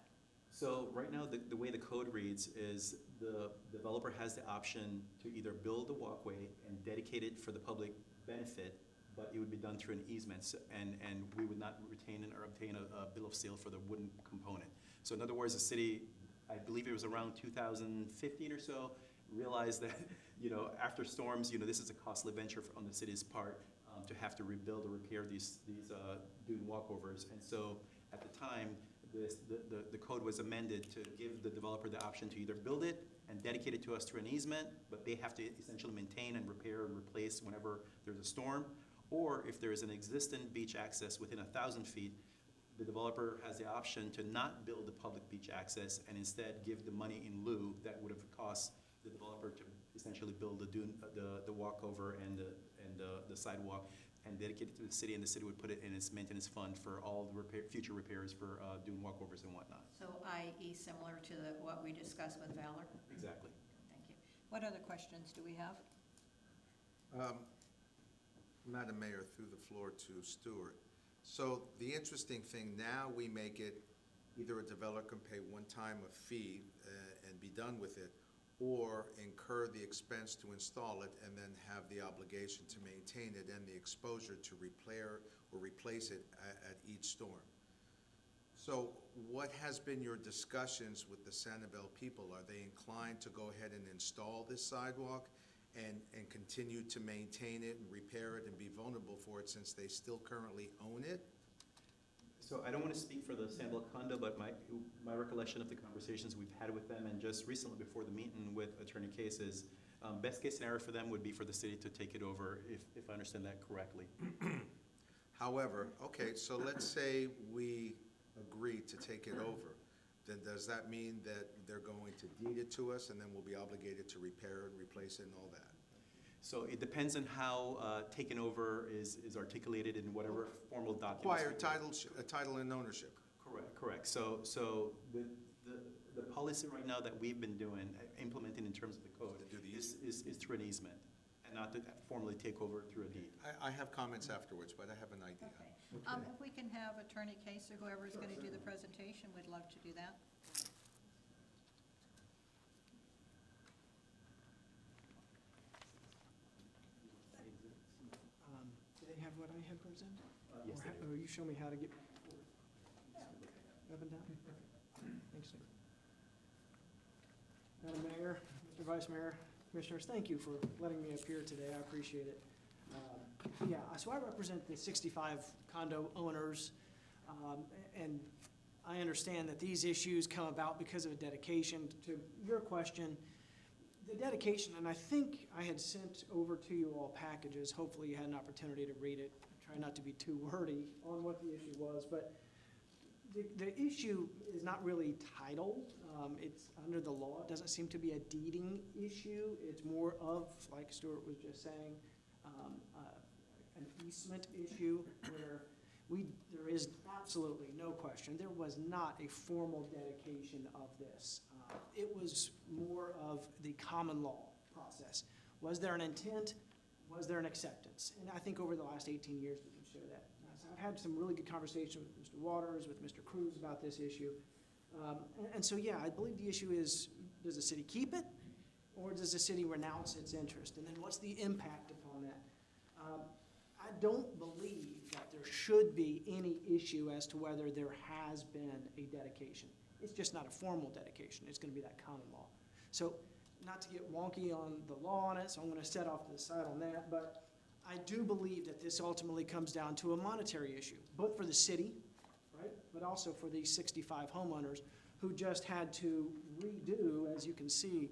So right now, the way the code reads is the developer has the option to either build a walkway and dedicate it for the public benefit, but it would be done through an easement, and we would not retain or obtain a bill of sale for the wooden component. So in other words, the city, I believe it was around 2015 or so, realized that, after storms, this is a costly venture on the city's part to have to rebuild or repair these dune walkovers. And so at the time, the code was amended to give the developer the option to either build it and dedicate it to us through an easement, but they have to essentially maintain and repair and replace whenever there's a storm. Or if there is an existing beach access within 1,000 feet, the developer has the option to not build the public beach access and instead give the money in lieu that would have cost the developer to essentially build the dune, the walkover and the sidewalk, and dedicate it to the city, and the city would put it in its maintenance fund for all the future repairs for dune walkovers and whatnot. So i.e. similar to what we discussed with Valor? Exactly. Thank you. What other questions do we have? Madam Mayor, through the floor to Stuart. So the interesting thing, now we make it either a developer can pay one time a fee and be done with it, or incur the expense to install it and then have the obligation to maintain it and the exposure to repair or replace it at each storm. So what has been your discussions with the Sanibel people? Are they inclined to go ahead and install this sidewalk and continue to maintain it and repair it and be vulnerable for it since they still currently own it? So I don't want to speak for the Sanibel condo, but my recollection of the conversations we've had with them, and just recently before the meeting with Attorney Case, is best case scenario for them would be for the city to take it over, if I understand that correctly. However, okay, so let's say we agree to take it over. Then does that mean that they're going to deed it to us and then we'll be obligated to repair it, replace it, and all that? So it depends on how taken over is articulated in whatever formal documents. Acquire title and ownership. Correct. So the policy right now that we've been doing, implementing in terms of the code, is through an easement, and not to formally take over through a deed. I have comments afterwards, but I have an idea. Okay. If we can have Attorney Case or whoever is going to do the presentation, we'd love to do that. Do they have what I had presented? Yes, they do. Or you show me how to get up and down? Thanks, sir. Madam Mayor, Mr. Vice Mayor, Commissioners, thank you for letting me appear today. I appreciate it. So I represent the 65 condo owners, and I understand that these issues come about because of a dedication. To your question, the dedication, and I think I had sent over to you all packages, hopefully you had an opportunity to read it. Try not to be too wordy on what the issue was, but the issue is not really titled. It's under the law. It doesn't seem to be a deeding issue. It's more of, like Stuart was just saying, an easement issue where there is absolutely no question. There was not a formal dedication of this. It was more of the common law process. Was there an intent? Was there an acceptance? And I think over the last 18 years we can show that. I've had some really good conversations with Mr. Waters, with Mr. Cruz about this issue. And so, yeah, I believe the issue is, does the city keep it? Or does the city renounce its interest? And then what's the impact upon that? I don't believe that there should be any issue as to whether there has been a dedication. It's just not a formal dedication. It's going to be that common law. So not to get wonky on the law on it, so I'm going to set off to the side on that, but I do believe that this ultimately comes down to a monetary issue, both for the city, right, but also for these 65 homeowners who just had to redo, as you can see,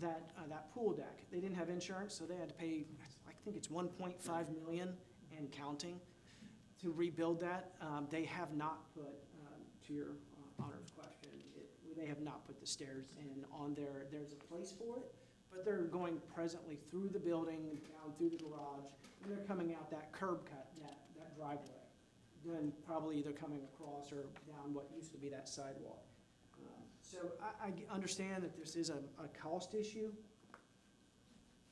that pool deck. They didn't have insurance, so they had to pay, I think it's $1.5 million and counting to rebuild that. They have not put, to your honor's question, they have not put the stairs in on there. There's a place for it, but they're going presently through the building, down through the garage, and they're coming out that curb cut, that driveway. Then probably either coming across or down what used to be that sidewalk. So I understand that this is a cost issue.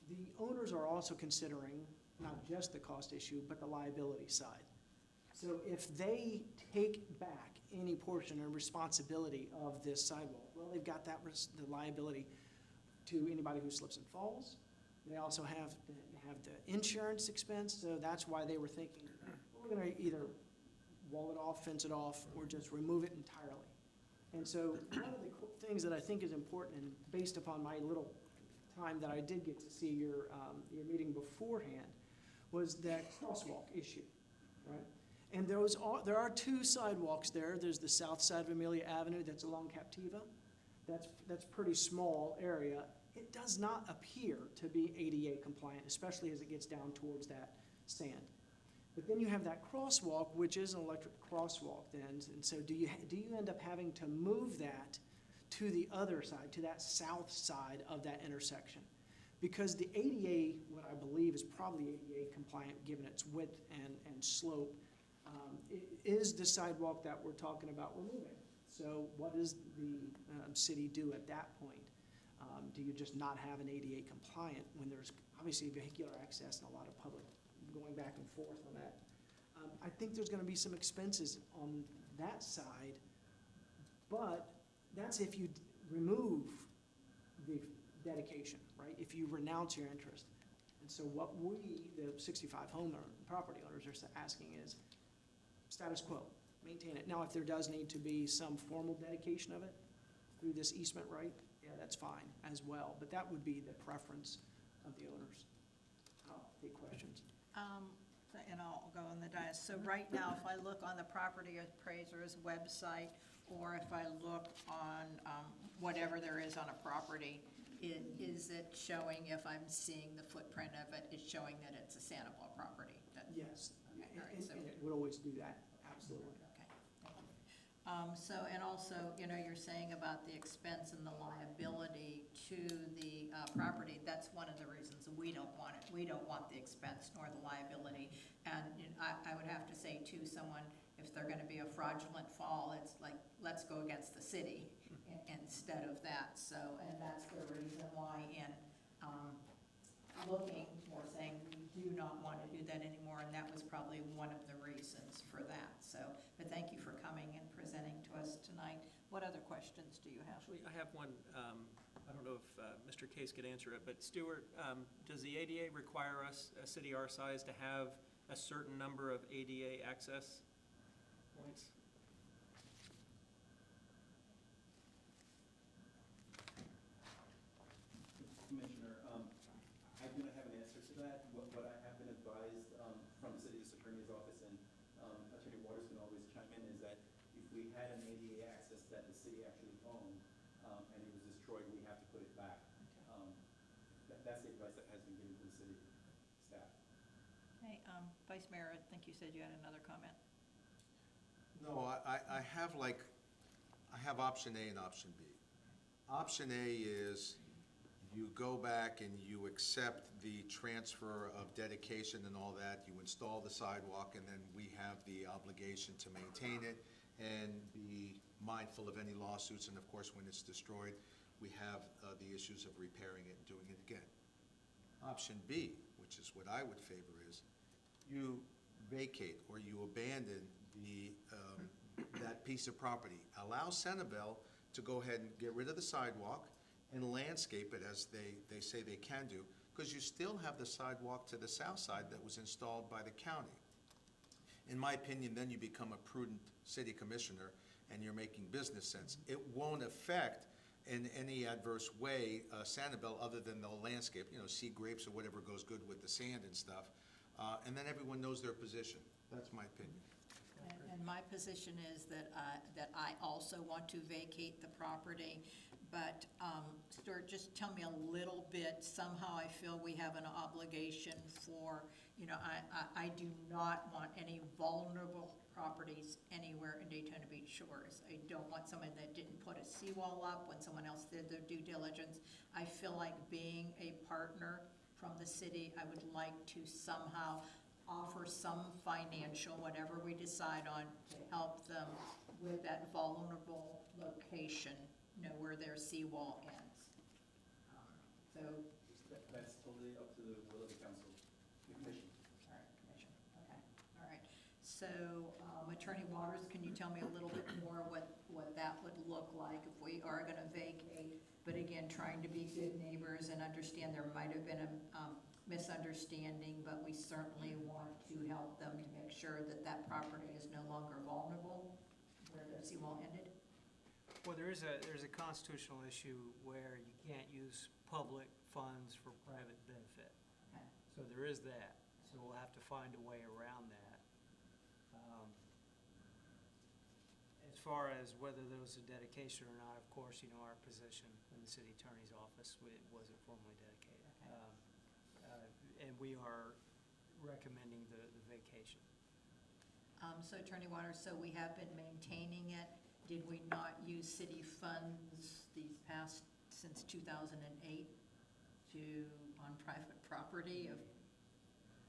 The owners are also considering not just the cost issue, but the liability side. So if they take back any portion of responsibility of this sidewalk, well, they've got the liability to anybody who slips and falls. They also have the insurance expense, so that's why they were thinking, we're gonna either wall it off, fence it off, or just remove it entirely. And so one of the things that I think is important, and based upon my little time that I did get to see your meeting beforehand, was that crosswalk issue, right? And there are two sidewalks there. There's the south side of Amelia Avenue that's along Captiva. That's pretty small area. It does not appear to be ADA compliant, especially as it gets down towards that sand. But then you have that crosswalk, which is an electric crosswalk then, and so do you end up having to move that to the other side, to that south side of that intersection? Because the ADA, what I believe is probably ADA compliant given its width and slope, is the sidewalk that we're talking about removing. So what does the city do at that point? Do you just not have an ADA compliant when there's obviously vehicular access and a lot of public going back and forth on that? I think there's going to be some expenses on that side, but that's if you remove the dedication, right? If you renounce your interest. And so what we, the 65 property owners, are asking is status quo, maintain it. Now, if there does need to be some formal dedication of it through this easement right, yeah, that's fine as well. But that would be the preference of the owners. I'll take questions. And I'll go on the dais. So right now, if I look on the property appraiser's website, or if I look on whatever there is on a property, is it showing, if I'm seeing the footprint of it, it's showing that it's a Sandoval property? Yes, Okay, all right, so- and it would always do that, absolutely. Okay, thank you. So, and also, you're saying about the expense and the liability to the property, that's one of the reasons we don't want it. We don't want the expense nor the liability. And I would have to say to someone, if they're gonna be a fraudulent fall, it's like, let's go against the city instead of that. So, and that's the reason why in looking, we're saying we do not want to do that anymore, and that was probably one of the reasons for that. So, but thank you for coming and presenting to us tonight. What other questions do you have? Actually, I have one. I don't know if Mr. Case could answer it, but Stuart, does the ADA require us, a city our size, to have a certain number of ADA access points? Commissioner, I do not have an answer to that. What I have been advised from the city's attorney's office, and Attorney Waters can always chime in, is that if we had an ADA access that the city actually owned, and it was destroyed, we have to put it back. That's the advice that has been given to the city staff. Okay, Vice Mayor, I think you said you had another comment. No, I have I have option A and option B. Option A is you go back and you accept the transfer of dedication and all that, you install the sidewalk, and then we have the obligation to maintain it and be mindful of any lawsuits, and of course, when it's destroyed, we have the issues of repairing it and doing it again. Option B, which is what I would favor, is you vacate or you abandon that piece of property. Allow Centabel to go ahead and get rid of the sidewalk and landscape it as they say they can do, because you still have the sidewalk to the south side that was installed by the county. In my opinion, then you become a prudent city commissioner and you're making business sense. It won't affect in any adverse way Sanibel other than the landscape, seed grapes or whatever goes good with the sand and stuff. And then everyone knows their position. That's my opinion. And my position is that I also want to vacate the property, but Stuart, just tell me a little bit, somehow I feel we have an obligation for, I do not want any vulnerable properties anywhere in Daytona Beach Shores. I don't want someone that didn't put a seawall up when someone else did their due diligence. I feel like being a partner from the city, I would like to somehow offer some financial, whatever we decide on, to help them with that vulnerable location, where their seawall ends. So, That's totally up to the will of the council, the commission. all right, commission, okay, all right. So, Attorney Waters, can you tell me a little bit more what that would look like if we are gonna vacate, but again, trying to be good neighbors and understand there might have been a misunderstanding, but we certainly want to help them to make sure that that property is no longer vulnerable where the seawall ended? Well, there's a constitutional issue where you can't use public funds for private benefit. Okay. So there is that. So we'll have to find a way around that. As far as whether there was a dedication or not, of course, our position in the city attorney's office, it wasn't formally dedicated. Okay. And we are recommending the vacation. So Attorney Waters, so we have been maintaining it. Did we not use city funds since 2008 on private property of?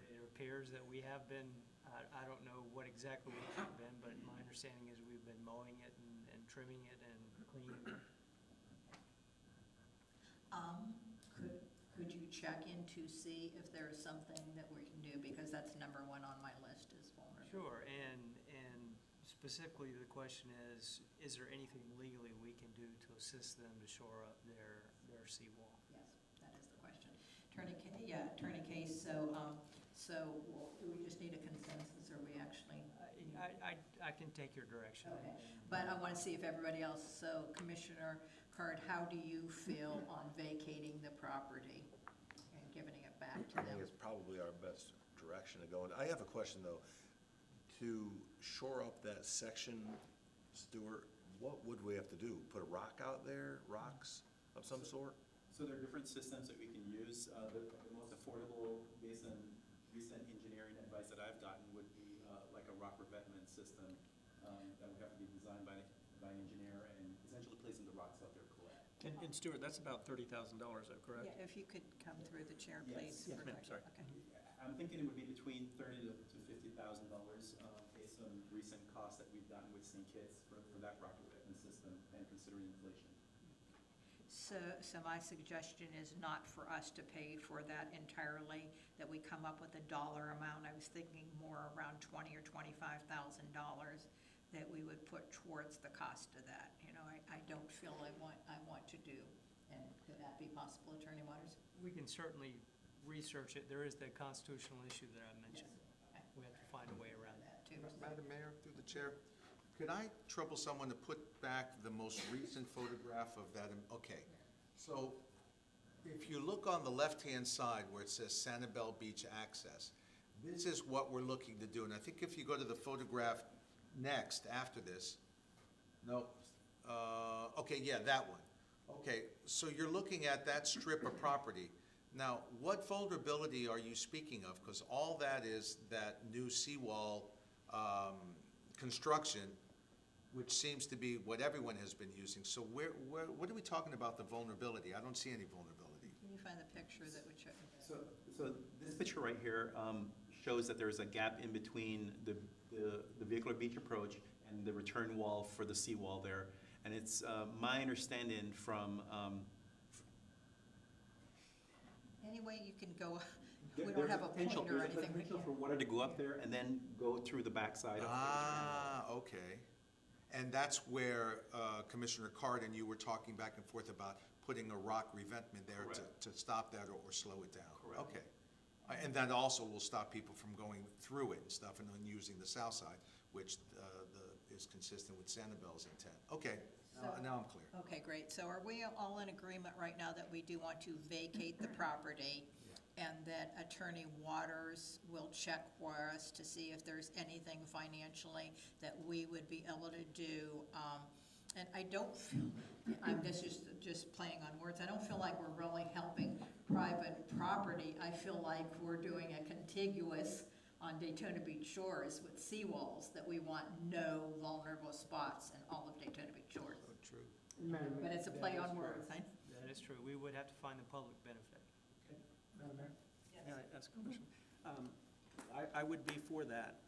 It appears that we have been, I don't know what exactly we have been, but my understanding is we've been mowing it and trimming it and cleaning it. Could you check in to see if there is something that we can do, because that's number one on my list is vulnerable. Sure, and specifically the question is there anything legally we can do to assist them to shore up their seawall? Yes, that is the question. Attorney Case, so do we just need a consensus, or we actually? I can take your direction. Okay, but I want to see if everybody else, so Commissioner Card, how do you feel on vacating the property and giving it back to I them? think it's probably our best direction to go in. I have a question, though. To shore up that section, Stuart, what would we have to do? Put a rock out there, rocks of some sort? So there are different systems that we can use. The most affordable, based on recent engineering advice that I've gotten, would be like a rock revetment system that would have to be designed by an engineer and essentially placing the rocks out there collect. And Stuart, that's about $30,000, though, correct? Yeah, if you could come through the chair, Yes. please. Yeah, ma'am, sorry. Okay. I'm thinking it would be between $30,000 to $50,000 based on recent costs that we've gotten with St. Kitts for that rock revetment system and considering inflation. So my suggestion is not for us to pay for that entirely, that we come up with a dollar amount. I was thinking more around $20,000 or $25,000 that we would put towards the cost of that. I don't feel I want to do. And could that be possible, Attorney Waters? We can certainly research it. There is the constitutional issue that I mentioned. Yes. Okay. We have to find a way around that. That too. Madam Mayor, through the chair, could I trouble someone to put back the most recent photograph of that? Okay, so if you look on the left-hand side where it says Sanibel Beach Access, this is what we're looking to do. And I think if you go to the photograph next, after this, No, okay, yeah, that one. Okay, so you're looking at that strip of property. Now, what vulnerability are you speaking of? Because all that is that new seawall construction, which seems to be what everyone has been using. So what are we talking about the vulnerability? I don't see any vulnerability. Can you find the picture that would show? So this picture right here shows that there's a gap in between the vehicular beach approach and the return wall for the seawall there. And it's my understanding from, Any way you can go, we don't there's have a potential- point or there's a anything. we potential can't- for water to go up there and then go through the backside of the Ah, okay. And that's where Commissioner Card and you were talking back and forth about putting a rock revetment there Correct. to stop that or slow it down. Correct. Okay. And that also will stop people from going through it and stuff and then using the south side, which is consistent with Sanibel's intent. Okay, now I'm clear. Okay, great. So are we all in agreement right now that we do want to vacate the property and that Attorney Waters will check for us to see if there's anything financially that we would be able to do? And I don't feel, I'm just playing on words, I don't feel like we're really helping private property. I feel like we're doing a contiguous on Daytona Beach shores with seawalls, that we want no vulnerable spots in all of Daytona Beach shores. So true. Madam Mayor, But it's a play on words. That is true. We would have to find the public benefit. Madam Mayor? May I ask a question? I would be for that,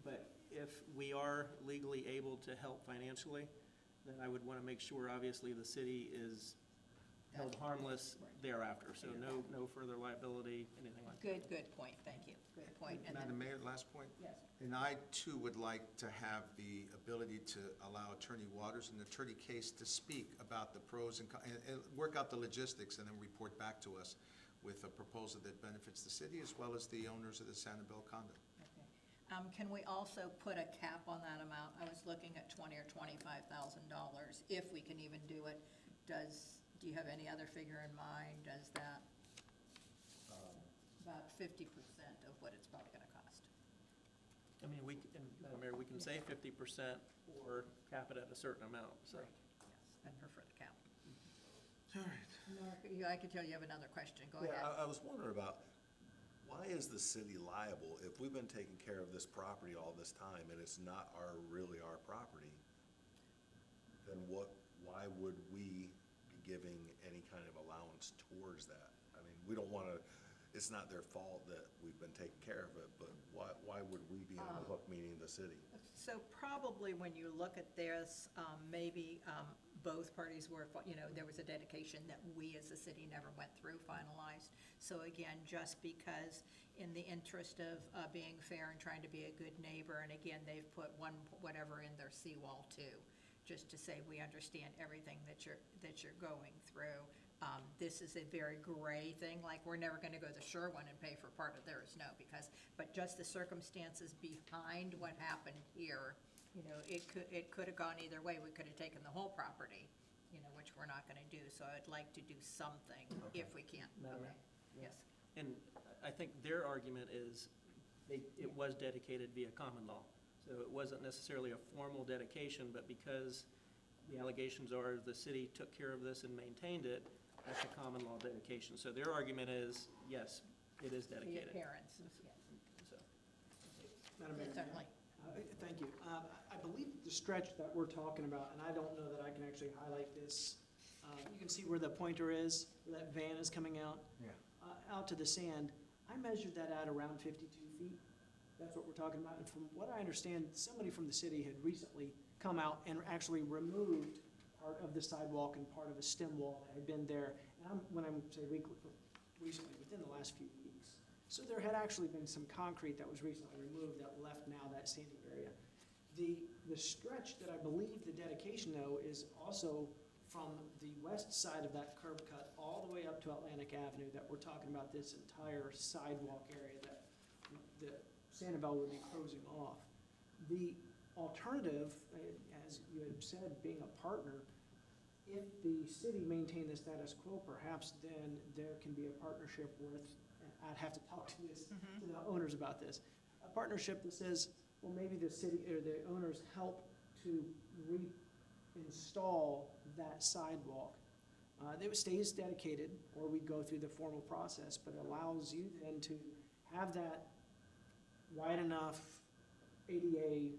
but if we are legally able to help financially, then I would want to make sure, obviously, the city is held harmless thereafter, so no further liability, anything like that. Good point, thank you, good point. And then- Madam Mayor, last point? Yes. And I too would like to have the ability to allow Attorney Waters and Attorney Case to speak about the pros and work out the logistics and then report back to us with a proposal that benefits the city as well as the owners of the Sanibel condo. Okay. Can we also put a cap on that amount? I was looking at $20,000 or $25,000, if we can even do it. Do you have any other figure in mind? Does that, about 50% of what it's probably gonna cost? I mean, Madam Mayor, we can say 50% or cap it at a certain amount, so. Yes, I'd prefer the cap. All right. Mark, I could tell you have another question, go Yeah, ahead. I was wondering about, why is the city liable if we've been taking care of this property all this time and it's not really our property? Then why would we be giving any kind of allowance towards that? I mean, we don't wanna, it's not their fault that we've been taking care of it, but why would we be on the hook, meaning the city? So probably when you look at this, maybe both parties were, there was a dedication that we as a city never went through, finalized. So again, just because in the interest of being fair and trying to be a good neighbor, and again, they've put whatever in their seawall too, just to say we understand everything that you're going through. This is a very gray thing, like we're never gonna go the Shore one and pay for part of theirs, no, but just the circumstances behind what happened here, it could have gone either way. We could have taken the whole property, which we're not gonna do, so I'd like to do something if we can. Madam Mayor? Okay, yes. And I think their argument is it was dedicated via common law. So it wasn't necessarily a formal dedication, but because the allegations are the city took care of this and maintained it, that's a common law dedication. So their argument is, yes, it is The dedicated. appearance, yes. So, Madam Mayor? Certainly. Thank you. I believe the stretch that we're talking about, and I don't know that I can actually highlight this, you can see where the pointer is, where that van is coming out. Yeah. Out to the sand. I measured that at around 52 feet. That's what we're talking about. And from what I understand, somebody from the city had recently come out and actually removed part of the sidewalk and part of a stem wall that had been there. And when I'm saying recently, within the last few weeks. So there had actually been some concrete that was recently removed that left now that sandy area. The stretch that I believe the dedication though is also from the west side of that curb cut all the way up to Atlantic Avenue, that we're talking about this entire sidewalk area that Sanibel would be closing off. The alternative, as you had said, being a partner, if the city maintained the status quo, perhaps then there can be a partnership with, and I'd have to talk to the owners about this, a partnership that says, well, maybe the city or the owners help to install that sidewalk. It stays dedicated, or we go through the formal process, but it allows you then to have that wide enough ADA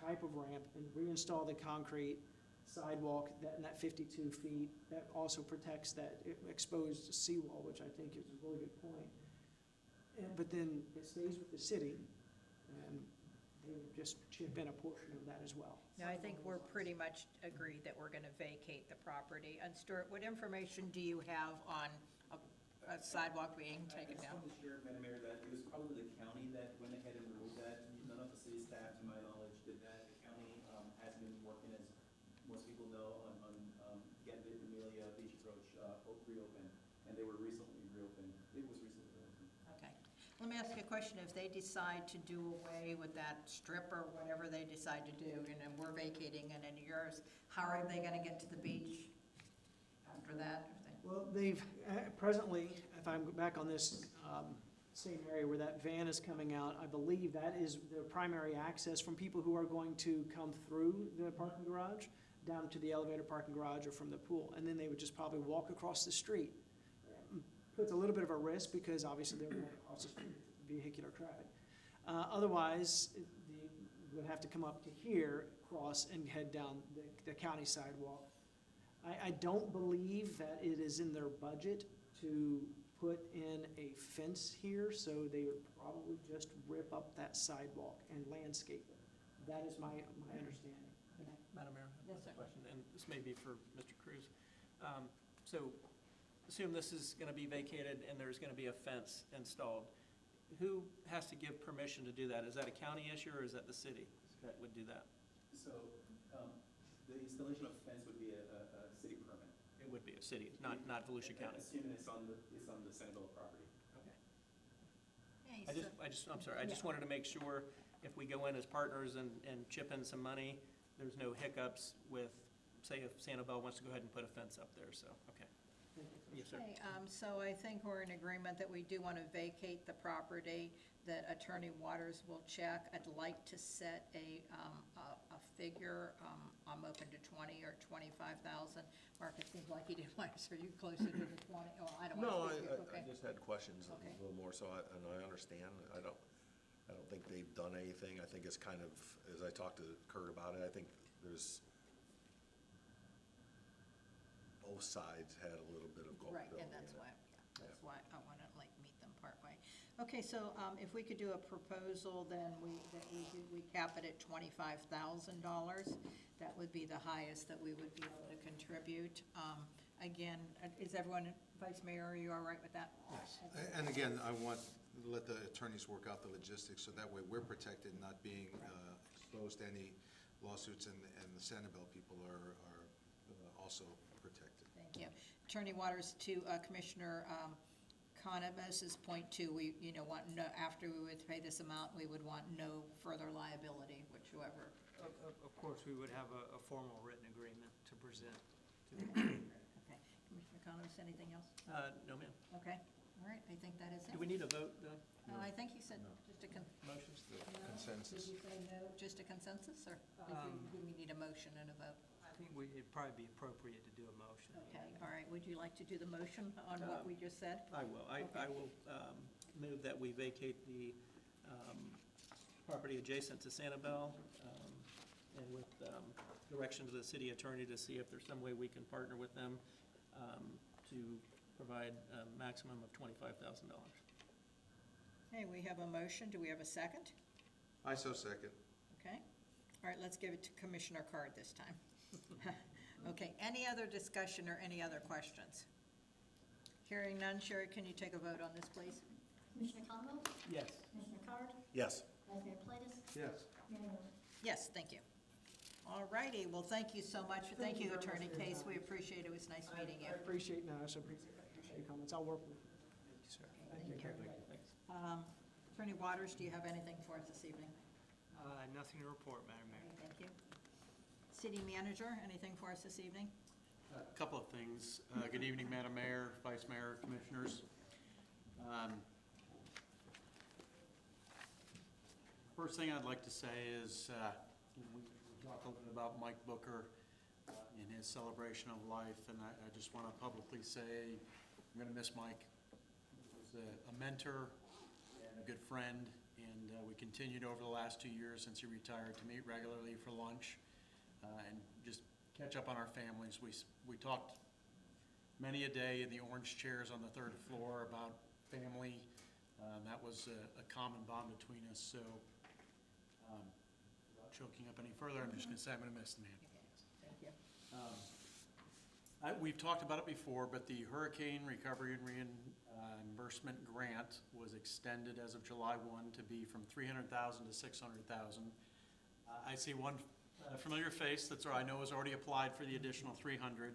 type of ramp and reinstall the concrete sidewalk that 52 feet, that also protects that exposed seawall, which I think is a really good point. But then it stays with the city, and they would just chip in a portion of that as well. Now, I think we're pretty much agreed that we're gonna vacate the property. And Stuart, what information do you have on a sidewalk being taken down? I just want to share, Madam Mayor, that it was probably the county that went ahead and removed that. None of the city staff, to my knowledge, did that. The county has been working, as most people know, on getting the Amelia Beach Approach reopened, and they were recently reopened. It was recently reopened. Okay. Let me ask you a question. If they decide to do away with that strip or whatever they decide to do, and then we're vacating it into yours, how are they gonna get to the beach after that? Well, they've, presently, if I'm back on this same area where that van is coming out, I believe that is the primary access from people who are going to come through the parking garage, down to the elevator parking garage or from the pool, and then they would just probably walk across the street. Puts a little bit of a risk because obviously they're going across the street, vehicular traffic. Otherwise, they would have to come up to here, cross, and head down the county sidewalk. I don't believe that it is in their budget to put in a fence here, so they would probably just rip up that sidewalk and landscape it. That is my understanding. Madam Mayor, I Yes, have sir. a question, and this may be for Mr. Cruz. So assume this is going to be vacated and there's going to be a fence installed. Who has to give permission to do that? Is that a county issue or is that the city that would do that? So the installation of fence would be a city permit. It would be a city, not Volusia County. Assuming it's on the Sanibel property. Okay. I'm sorry, I just wanted to make sure if we go in as partners and chip in some money, there's no hiccups with, say, if Sanibel wants to go ahead and put a fence up there, so, okay. Yes, sir. Okay, so I think we're in agreement that we do want to vacate the property, that Attorney Waters will check. I'd like to set a figure. I'm open to 20 or 25,000. Mark, it seems like he didn't want to, so you closer to the 20? Oh, I don't No, want to speak to you, I okay? just had questions a Okay. little more, so and I understand. I don't think they've done anything. I think it's kind of, as I talked to Kurt about it, I think there's, both sides had a little bit of Right, culpability. and that's in it. why, that's why I want to like meet them partway. Okay, so if we could do a proposal, then we cap it at $25,000. That would be the highest that we would be able to contribute. Again, is everyone, Vice Mayor, are you all right with that? Yes. And again, I want to let the attorneys work out the logistics, so that way we're protected, not being exposed to any lawsuits, and the Sanibel people are also protected. Thank you. Attorney Waters, to Commissioner Conabas's point too, we, want no, after we would pay this amount, we would want no further liability, whichever. Of course, we would have a formal written agreement to present to the Okay. Commissioner Conabas, anything else? No, ma'am. Okay, all right, I think that is it. Do we need a vote, though? I think you said just a Motions? No? Consensus. Did you say no, just a consensus, or do we need a motion and a vote? I think it'd probably be appropriate to do a motion. Okay, all right, would you like to do the motion on what we just said? I will. I Okay. will move that we vacate the property adjacent to Sanibel, and with direction to the city attorney to see if there's some way we can partner with them to provide a maximum of $25,000. Okay, we have a motion. Do we have a second? I so second. Okay. All right, let's give it to Commissioner Card this time. Okay, any other discussion or any other questions? Hearing none, Sherry, can you take a vote on this, please? Commissioner Conlon? Yes. Commissioner Card? Yes. Vice Mayor Platis? Yes. Mayor Miller? Yes, thank you. All righty, well, thank you so much. Thank you, very much Attorney for your Case, time. we appreciate it, it was nice meeting you. I appreciate your comments. I'll work with you. Thank you, sir. Thank you. Thanks. Attorney Waters, do you have anything for us this evening? Nothing to report, Madam Mayor. Thank you. City Manager, anything for us this evening? A couple of things. Good evening, Madam Mayor, Vice Mayor, Commissioners. First thing I'd like to say is, we talked a little bit about Mike Booker. in his celebration of life, and I just want to publicly say, I'm going to miss Mike. He was a mentor and a good friend, and we continued over the last 2 years since he retired to meet regularly for lunch and just catch up on our families. We talked many a day in the orange chairs on the 3rd floor about family. That was a common bond between us, so without choking up any further, I'm just going to say I'm going to miss the man. Thank you. We've talked about it before, but the Hurricane Recovery and Reimbursement Grant was extended as of July 1 to be from $300,000 to $600,000. I see one familiar face that's, I know has already applied for the additional $300,000.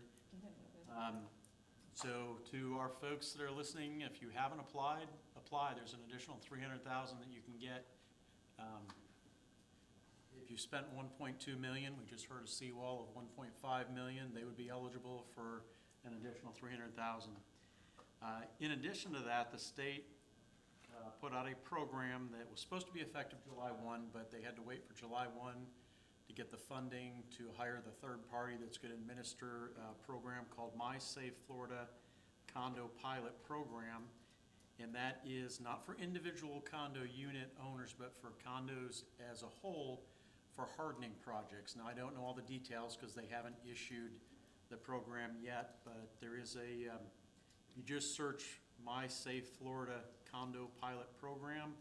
So to our folks that are listening, if you haven't applied, apply. There's an additional $300,000 that you can get. If you spent $1.2 million, we just heard a seawall of $1.5 million, they would be eligible for an additional $300,000. In addition to that, the state put out a program that was supposed to be effective July 1, but they had to wait for July 1 to get the funding to hire the third party that's going to administer a program called My Safe Florida Condo Pilot Program. And that is not for individual condo unit owners, but for condos as a whole for hardening projects. Now, I don't know all the details because they haven't issued the program yet, but there is a, you just search My Safe Florida Condo Pilot Program.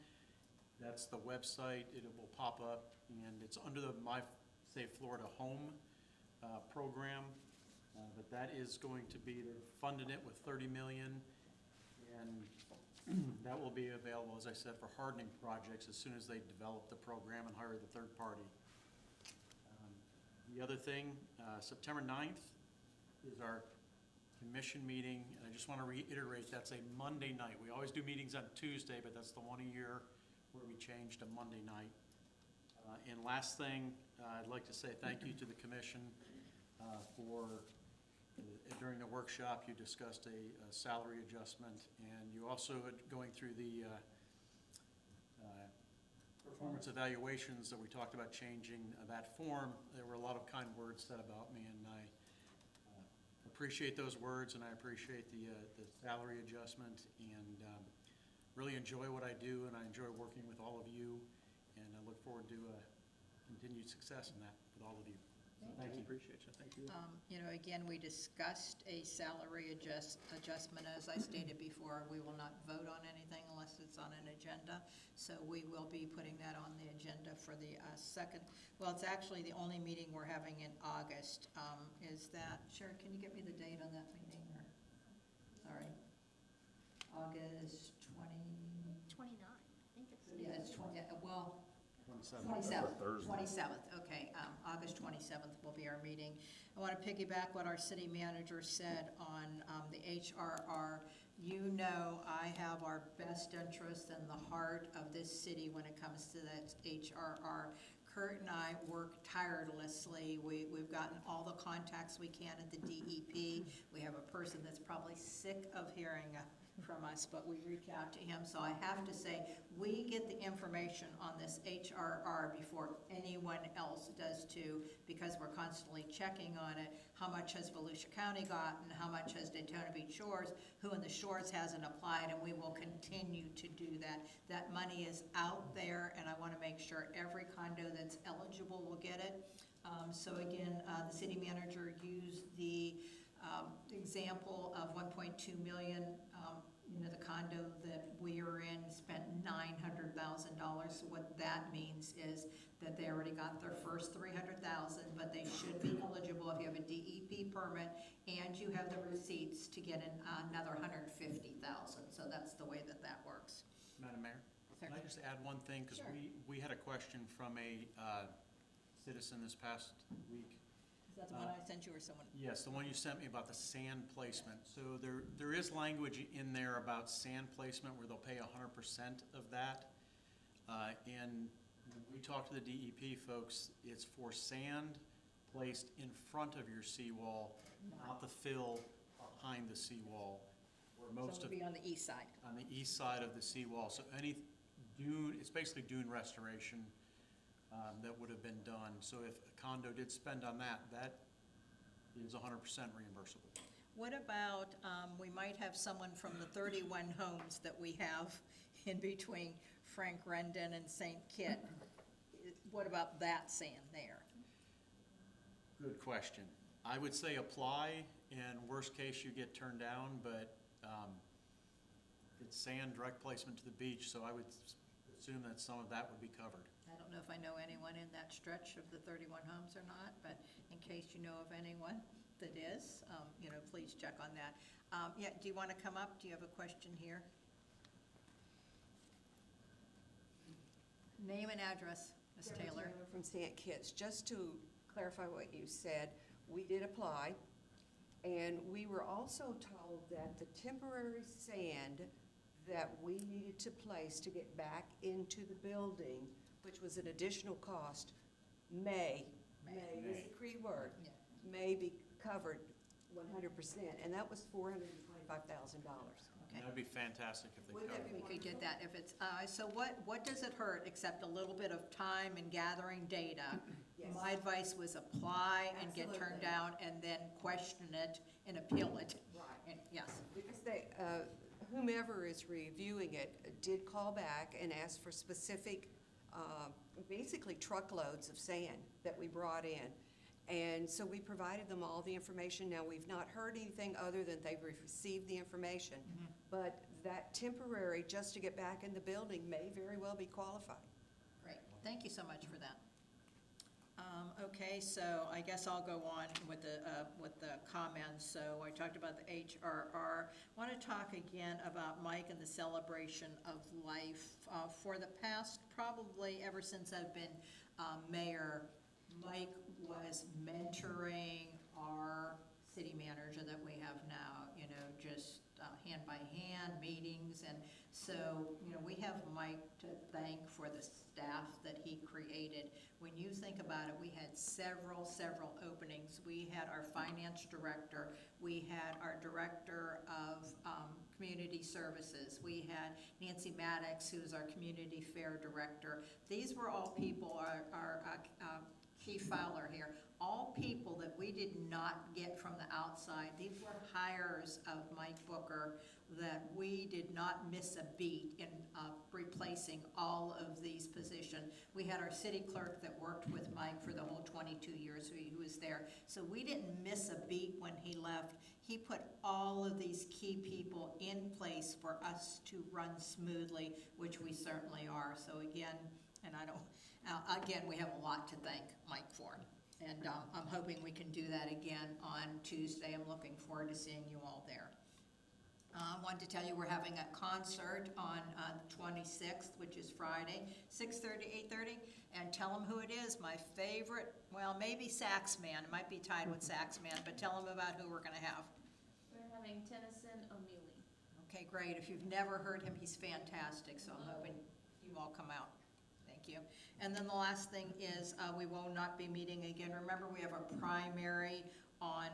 That's the website. It will pop up, and it's under the My Safe Florida Home program. But that is going to be, they're funding it with $30 million, and that will be available, as I said, for hardening projects as soon as they develop the program and hire the third party. The other thing, September 9th is our commission meeting, and I just want to reiterate, that's a Monday night. We always do meetings on Tuesday, but that's the one a year where we changed to Monday night. And last thing, I'd like to say thank you to the commission for, during the workshop, you discussed a salary adjustment, and you also, going through the performance evaluations that we talked about changing that form, there were a lot of kind words said about me, and I appreciate those words, and I appreciate the salary adjustment, and really enjoy what I do, and I enjoy working with all of you, and I look forward to continued success in that with all of you. Thank you. Appreciate you. Thank you. You know, again, we discussed a salary adjustment. As I stated before, we will not vote on anything unless it's on an agenda. So we will be putting that on the agenda for the second, well, it's actually the only meeting we're having in August. Is that, Sharon, can you get me the date on that meeting? Or, sorry, August 29, I think it's. yeah, it's 20, well, 27th. 27th, okay. August 27th will be our meeting. I want to piggyback what our city manager said on the HRR. You know I have our best interest in the heart of this city when it comes to that HRR. Kurt and I work tirelessly. We've gotten all the contacts we can at the DEP. We have a person that's probably sick of hearing from us, but we reach out to him. So I have to say, we get the information on this HRR before anyone else does too, because we're constantly checking on it. How much has Volusia County gotten? How much has Daytona Beach Shores? Who in the Shores hasn't applied? And we will continue to do that. That money is out there, and I want to make sure every condo that's eligible will get it. So again, the city manager used the example of 1.2 million. You know, the condo that we are in spent $900,000. So what that means is that they already got their first $300,000, but they should be eligible if you have a DEP permit and you have the receipts to get another $150,000. So that's the way that that works. Madam Mayor, can I just add one thing? Because Sure. we had a question from a citizen this past week. Is that the one I sent you or someone? Yes, the one you sent me about the sand placement. So there is language in there about sand placement where they'll pay 100% of that. And when we talked to the DEP folks, it's for sand placed in front of your seawall, not the fill behind the seawall. Where most So of it'll be on the east side. on the east side of the seawall. So any dune, it's basically dune restoration that would have been done. So if a condo did spend on that, is 100% reimbursable. What about, we might have someone from the 31 homes that we have in between Frank Rendon and St. Kit. What about that sand there? Good question. I would say apply, and worst case, you get turned down, but it's sand, direct placement to the beach, so I would assume that some of that would be covered. I don't know if I know anyone in that stretch of the 31 homes or not, but in case you know of anyone that is, please check on that. Yeah, do you want to come up? Do you have a question here? Name and address, Ms. Deborah Taylor. From St. Kitts. Just to clarify what you said, we did apply, and we were also told that the temporary sand that we needed to place to get back into the building, which was an additional cost, may is the key word, Yeah. may be covered 100%, and that was $425,000. Okay. That would be fantastic if they Wouldn't covered that it. We could get that if it's, so what does it hurt except a little bit of time and gathering data? Yes. My advice was apply and get turned Absolutely. down and then question it and appeal it. Right. And, yes, Because they, whomever is reviewing it did call back and ask for specific, basically truckloads of sand that we brought in. And so we provided them all the information. Now, we've not heard anything other than they've received the information. But that temporary, just to get back in the building, may very well be qualified. great. Thank you so much for that. Okay, so I guess I'll go on with the comments. So I talked about the HRR. I want to talk again about Mike and the celebration of life. For the past, probably ever since I've been mayor, Mike was mentoring our city manager that we have now, just hand by hand meetings. And so, we have Mike to thank for the staff that he created. When you think about it, we had several openings. We had our finance director, we had our director of community services, we had Nancy Maddox, who's our community fair director. These were all people, our Keith Fowler here, all people that we did not get from the outside. These were hires of Mike Booker that we did not miss a beat in replacing all of these positions. We had our city clerk that worked with Mike for the whole 22 years he was there. So we didn't miss a beat when he left. He put all of these key people in place for us to run smoothly, which we certainly are. So again, and again, we have a lot to thank Mike for. And I'm hoping we can do that again on Tuesday. I'm looking forward to seeing you all there. I wanted to tell you we're having a concert on the 26th, which is Friday, 6:30, 8:30. And tell them who it is, my favorite, well, maybe Saxman. It might be tied with Saxman, but tell them about who we're going to have. We're having Tennyson O'Mealy. Okay, great. If you've never heard him, he's fantastic, so I'm hoping you all come out. Thank you. And then the last thing is we will not be meeting again. Remember, we have a primary on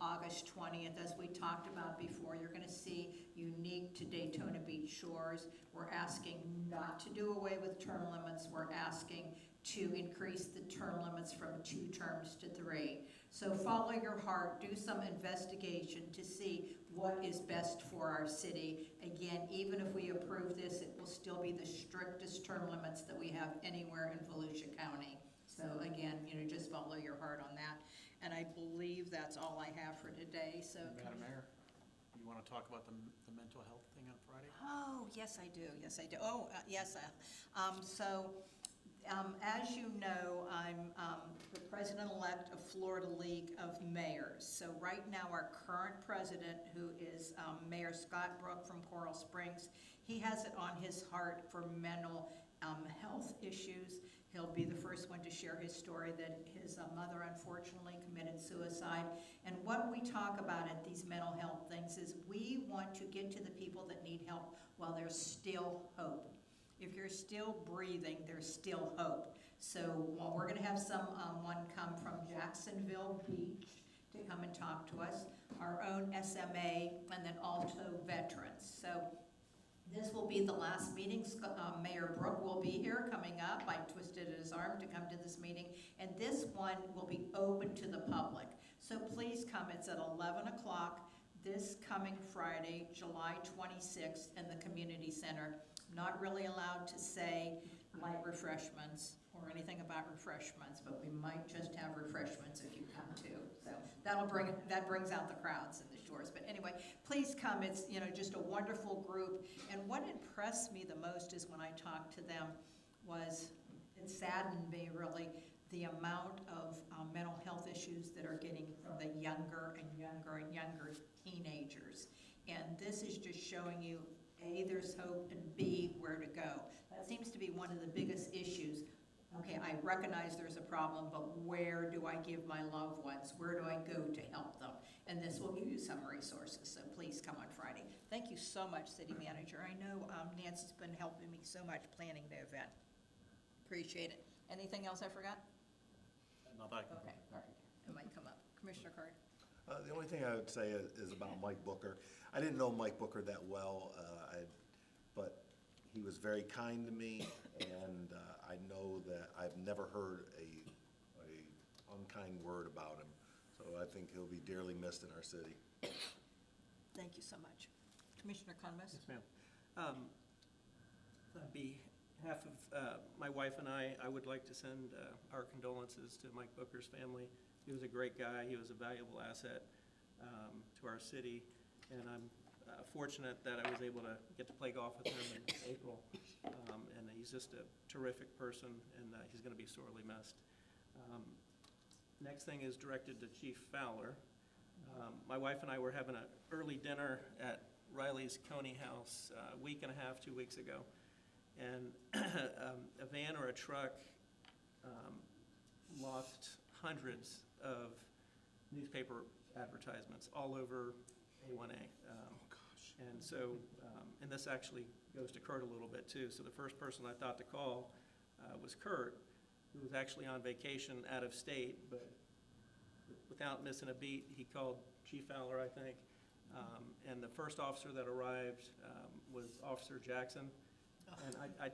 August 20th. As we talked about before, you're going to see unique to Daytona Beach Shores. We're asking not to do away with term limits. We're asking to increase the term limits from 2 terms to 3. So follow your heart, do some investigation to see what is best for our city. Again, even if we approve this, it will still be the strictest term limits that we have anywhere in Volusia County. So again, just follow your heart on that. And I believe that's all I have for today, so. Madam Mayor, you want to talk about the mental health thing on Friday? Oh, yes, I do. Yes, I do. Oh, yes. As you know, I'm the president-elect of Florida League of Mayors. So right now, our current president, who is Mayor Scott Brook from Coral Springs, he has it on his heart for mental health issues. He'll be the first one to share his story that his mother unfortunately committed suicide. And what we talk about at these mental health things is we want to get to the people that need help while there's still hope. If you're still breathing, there's still hope. So we're going to have someone come from Jacksonville Beach to come and talk to us, our own SMA, and then also veterans. So this will be the last meeting. Mayor Brook will be here coming up. I twisted his arm to come to this meeting. And this one will be open to the public. So please come, it's at 11 o'clock this coming Friday, July 26th, in the community center. Not really allowed to say light refreshments or anything about refreshments, but we might just have refreshments if you come too. So that brings out the crowds in the Shores. But anyway, please come. It's, just a wonderful group. And what impressed me the most is when I talked to them was, it saddened me really, the amount of mental health issues that are getting from the younger and younger and younger teenagers. And this is just showing you, A, there's hope, and B, where to go. That seems to be one of the biggest issues. Okay, I recognize there's a problem, but where do I give my loved ones? Where do I go to help them? And this will give you some resources, so please come on Friday. Thank you so much, City Manager. I know Nancy's been helping me so much planning the event. Appreciate it. Anything else I forgot? Not that I can. Okay, all right. It might come up. Commissioner Card? The only thing I would say is about Mike Booker. I didn't know Mike Booker that well, but he was very kind to me, and I know that I've never heard a unkind word about him. So I think he'll be dearly missed in our city. Thank you so much. Commissioner Conmess? Yes, ma'am. On behalf of my wife and I would like to send our condolences to Mike Booker's family. He was a great guy. He was a valuable asset to our city, and I'm fortunate that I was able to get to play golf with him in April. And he's just a terrific person, and he's going to be sorely missed. Next thing is directed to Chief Fowler. My wife and I were having an early dinner at Riley's Coney House a week and a half, 2 weeks ago. And a van or a truck lost hundreds of newspaper advertisements all over A1A. And so, and this actually goes to Kurt a little bit too. So the first person I thought to call was Kurt, who was actually on vacation out of state, but without missing a beat, he called Chief Fowler, I think. And the first officer that arrived was Officer Jackson. And I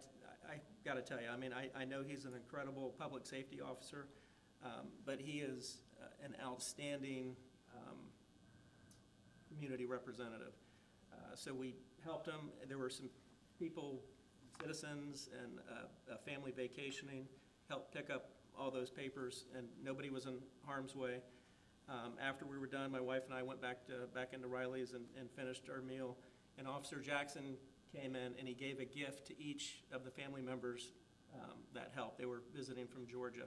got to tell you, I mean, I know he's an incredible public safety officer, but he is an outstanding community representative. So we helped him. There were some people, citizens, and a family vacationing, helped pick up all those papers, and nobody was in harm's way. After we were done, my wife and I went back into Riley's and finished our meal. And Officer Jackson came in and he gave a gift to each of the family members that helped. They were visiting from Georgia.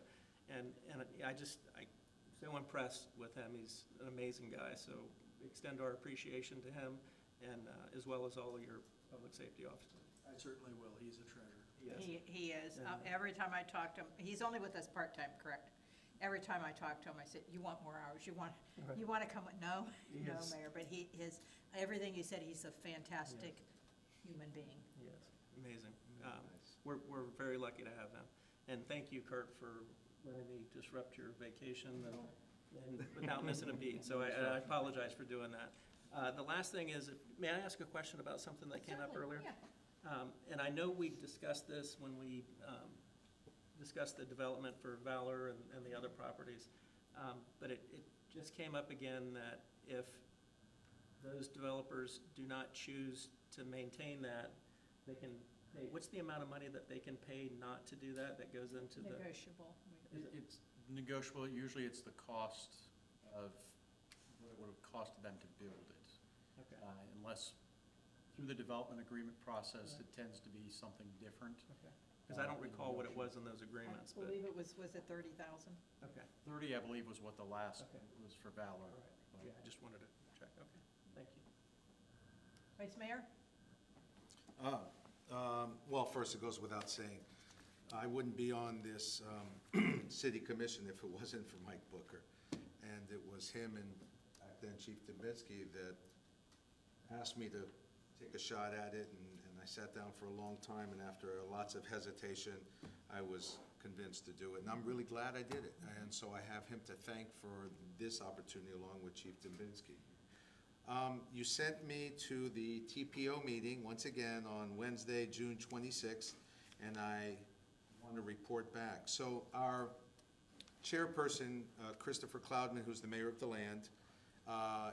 And I'm so impressed with him. He's an amazing guy. So extend our appreciation to him, and as well as all of your public safety officers. I certainly will. He's a treasure. He is. Every time I talk to him, he's only with us part-time, correct? Every time I talk to him, I said, you want more hours? You want to come? No, no, Mayor. But everything you said, he's a fantastic human being. Yes, amazing. We're very lucky to have him. And thank you, Kurt, for letting me disrupt your vacation and without missing a beat. So I apologize for doing that. The last thing is, may I ask a question about something that came up earlier? Yeah. And I know we discussed this when we discussed the development for Valor and the other properties, but it just came up again that if those developers do not choose to maintain that, they can pay, what's the amount of money that they can pay not to do that, that goes into the? Negotiable. It's negotiable. Usually it's the cost of what it would have costed them to build it. Okay. Unless through the development agreement process, it tends to be something different. Okay. Because I don't recall what it was in those agreements, I but, believe it was it 30,000? okay. 30, I believe, was what the last Okay. was for Valor. All right. Yeah, I just wanted to check. Okay, thank you. Vice Mayor? Well, first, it goes without saying, I wouldn't be on this city commission if it wasn't for Mike Booker. And it was him and back then Chief Dubinsky that asked me to take a shot at it, and I sat down for a long time, and after lots of hesitation, I was convinced to do it. And I'm really glad I did it. And so I have him to thank for this opportunity along with Chief Dubinsky. You sent me to the TPO meeting once again on Wednesday, June 26th, and I want to report back. So our chairperson, Christopher Cloudman, who's the mayor of DeLand,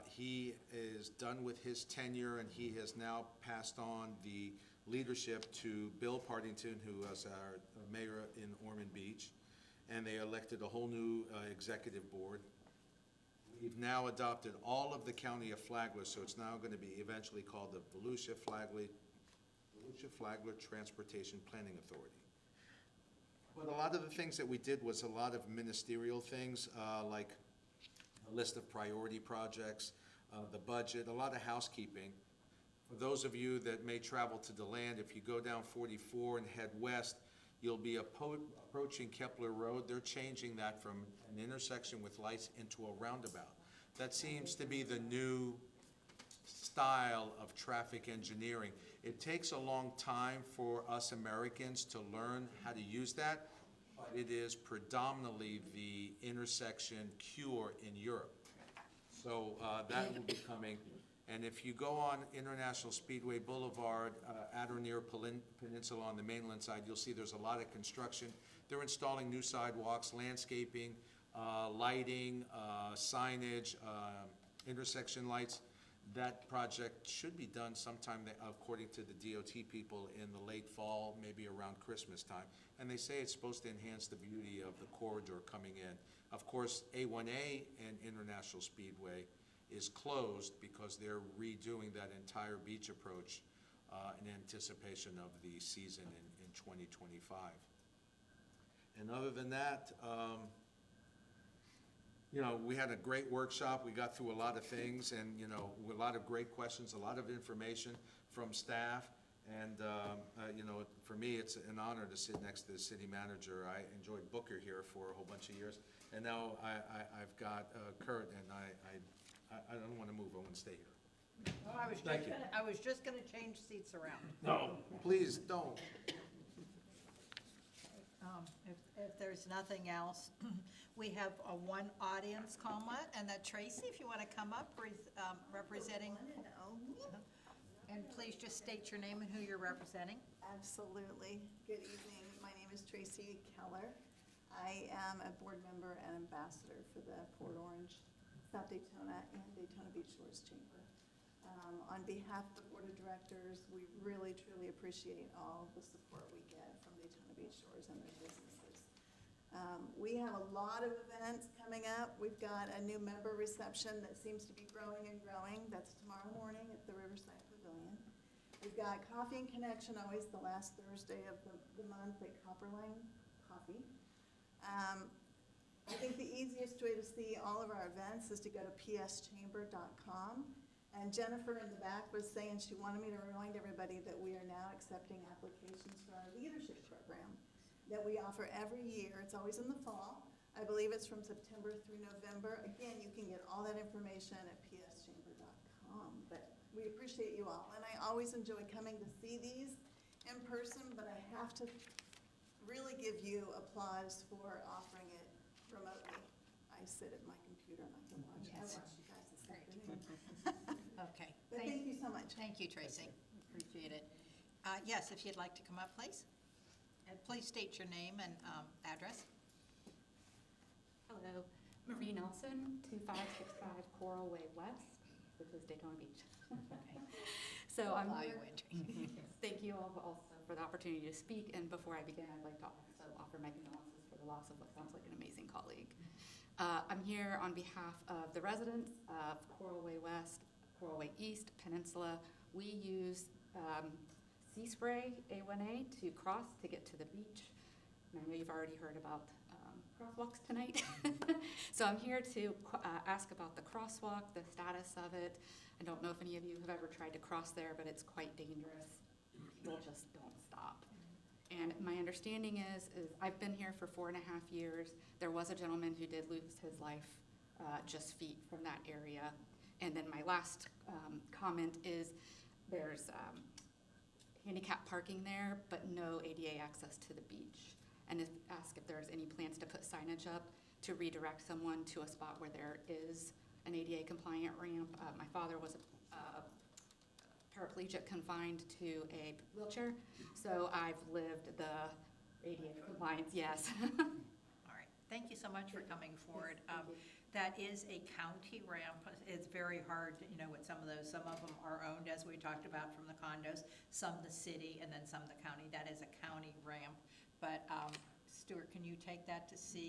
he is done with his tenure, and he has now passed on the leadership to Bill Partington, who was our mayor in Ormond Beach, and they elected a whole new executive board. We've now adopted all of the county of Flagler, so it's now going to be eventually called the Volusia Flagler Transportation Planning Authority. But a lot of the things that we did was a lot of ministerial things, like a list of priority projects, the budget, a lot of housekeeping. For those of you that may travel to DeLand, if you go down 44 and head west, you'll be approaching Kepler Road. They're changing that from an intersection with lights into a roundabout. That seems to be the new style of traffic engineering. It takes a long time for us Americans to learn how to use that, but it is predominantly the intersection cure in Europe. So that will be coming. And if you go on International Speedway Boulevard at or near Peninsula on the mainland side, you'll see there's a lot of construction. They're installing new sidewalks, landscaping, lighting, signage, intersection lights. That project should be done sometime, according to the DOT people, in the late fall, maybe around Christmas time. And they say it's supposed to enhance the beauty of the corridor coming in. Of course, A1A and International Speedway is closed because they're redoing that entire beach approach in anticipation of the season in 2025. And other than that, you know, we had a great workshop. We got through a lot of things, and, you know, a lot of great questions, a lot of information from staff. And, you know, for me, it's an honor to sit next to the city manager. I enjoyed Booker here for a whole bunch of years. And now I've got Kurt, and I don't want to move. I want to stay here. Well, I was just gonna change seats around. No, please don't. If there's nothing else, we have one audience comment, and that Tracy, if you want to come up, representing. And please just state your name and who you're representing. Absolutely. Good evening. My name is Tracy Keller. I am a board member and ambassador for the Port Orange, South Daytona, and Daytona Beach Shores Chamber. On behalf of the board of directors, we really, truly appreciate all the support we get from Daytona Beach Shores and their businesses. We have a lot of events coming up. We've got a new member reception that seems to be growing and growing. That's tomorrow morning at the Riverside Pavilion. We've got Coffee and Connection, always the last Thursday of the month at Copperline Coffee. I think the easiest way to see all of our events is to go to pschamber.com. And Jennifer in the back was saying she wanted me to remind everybody that we are now accepting applications for our leadership program that we offer every year. It's always in the fall. I believe it's from September through November. Again, you can get all that information at pschamber.com. But we appreciate you all. And I always enjoy coming to see these in person, but I have to really give you applause for offering it remotely. I sit at my computer and I can watch. Yes. I watch you guys this afternoon. Okay. But thank you so much. Thank you, Tracy. Appreciate it. Yes, if you'd like to come up, please. And please state your name and address. Hello, Marie Nelson, 2565 Coral Way West, which is Daytona Beach. So I'm here. Thank you all also for the opportunity to speak. And before I begin, I'd like to also offer my condolences for the loss of what sounds like an amazing colleague. I'm here on behalf of the residents of Coral Way West, Coral Way East, Peninsula. We use Sea Spray A1A to cross to get to the beach. And I know you've already heard about crosswalks tonight. So I'm here to ask about the crosswalk, the status of it. I don't know if any of you have ever tried to cross there, but it's quite dangerous. People just don't stop. And my understanding is I've been here for 4.5 years. There was a gentleman who did lose his life just feet from that area. And then my last comment is there's handicap parking there, but no ADA access to the beach. And ask if there's any plans to put signage up to redirect someone to a spot where there is an ADA compliant ramp. My father was a paraplegic confined to a wheelchair, so I've lived the ADA compliance, yes. All right, thank you so much much for coming forward. Thank you. That is a county ramp. It's very hard, with some of those. Some of them are owned, as we talked about, from the condos, some the city, and then some the county. That is a county ramp. But Stuart, can you take that to see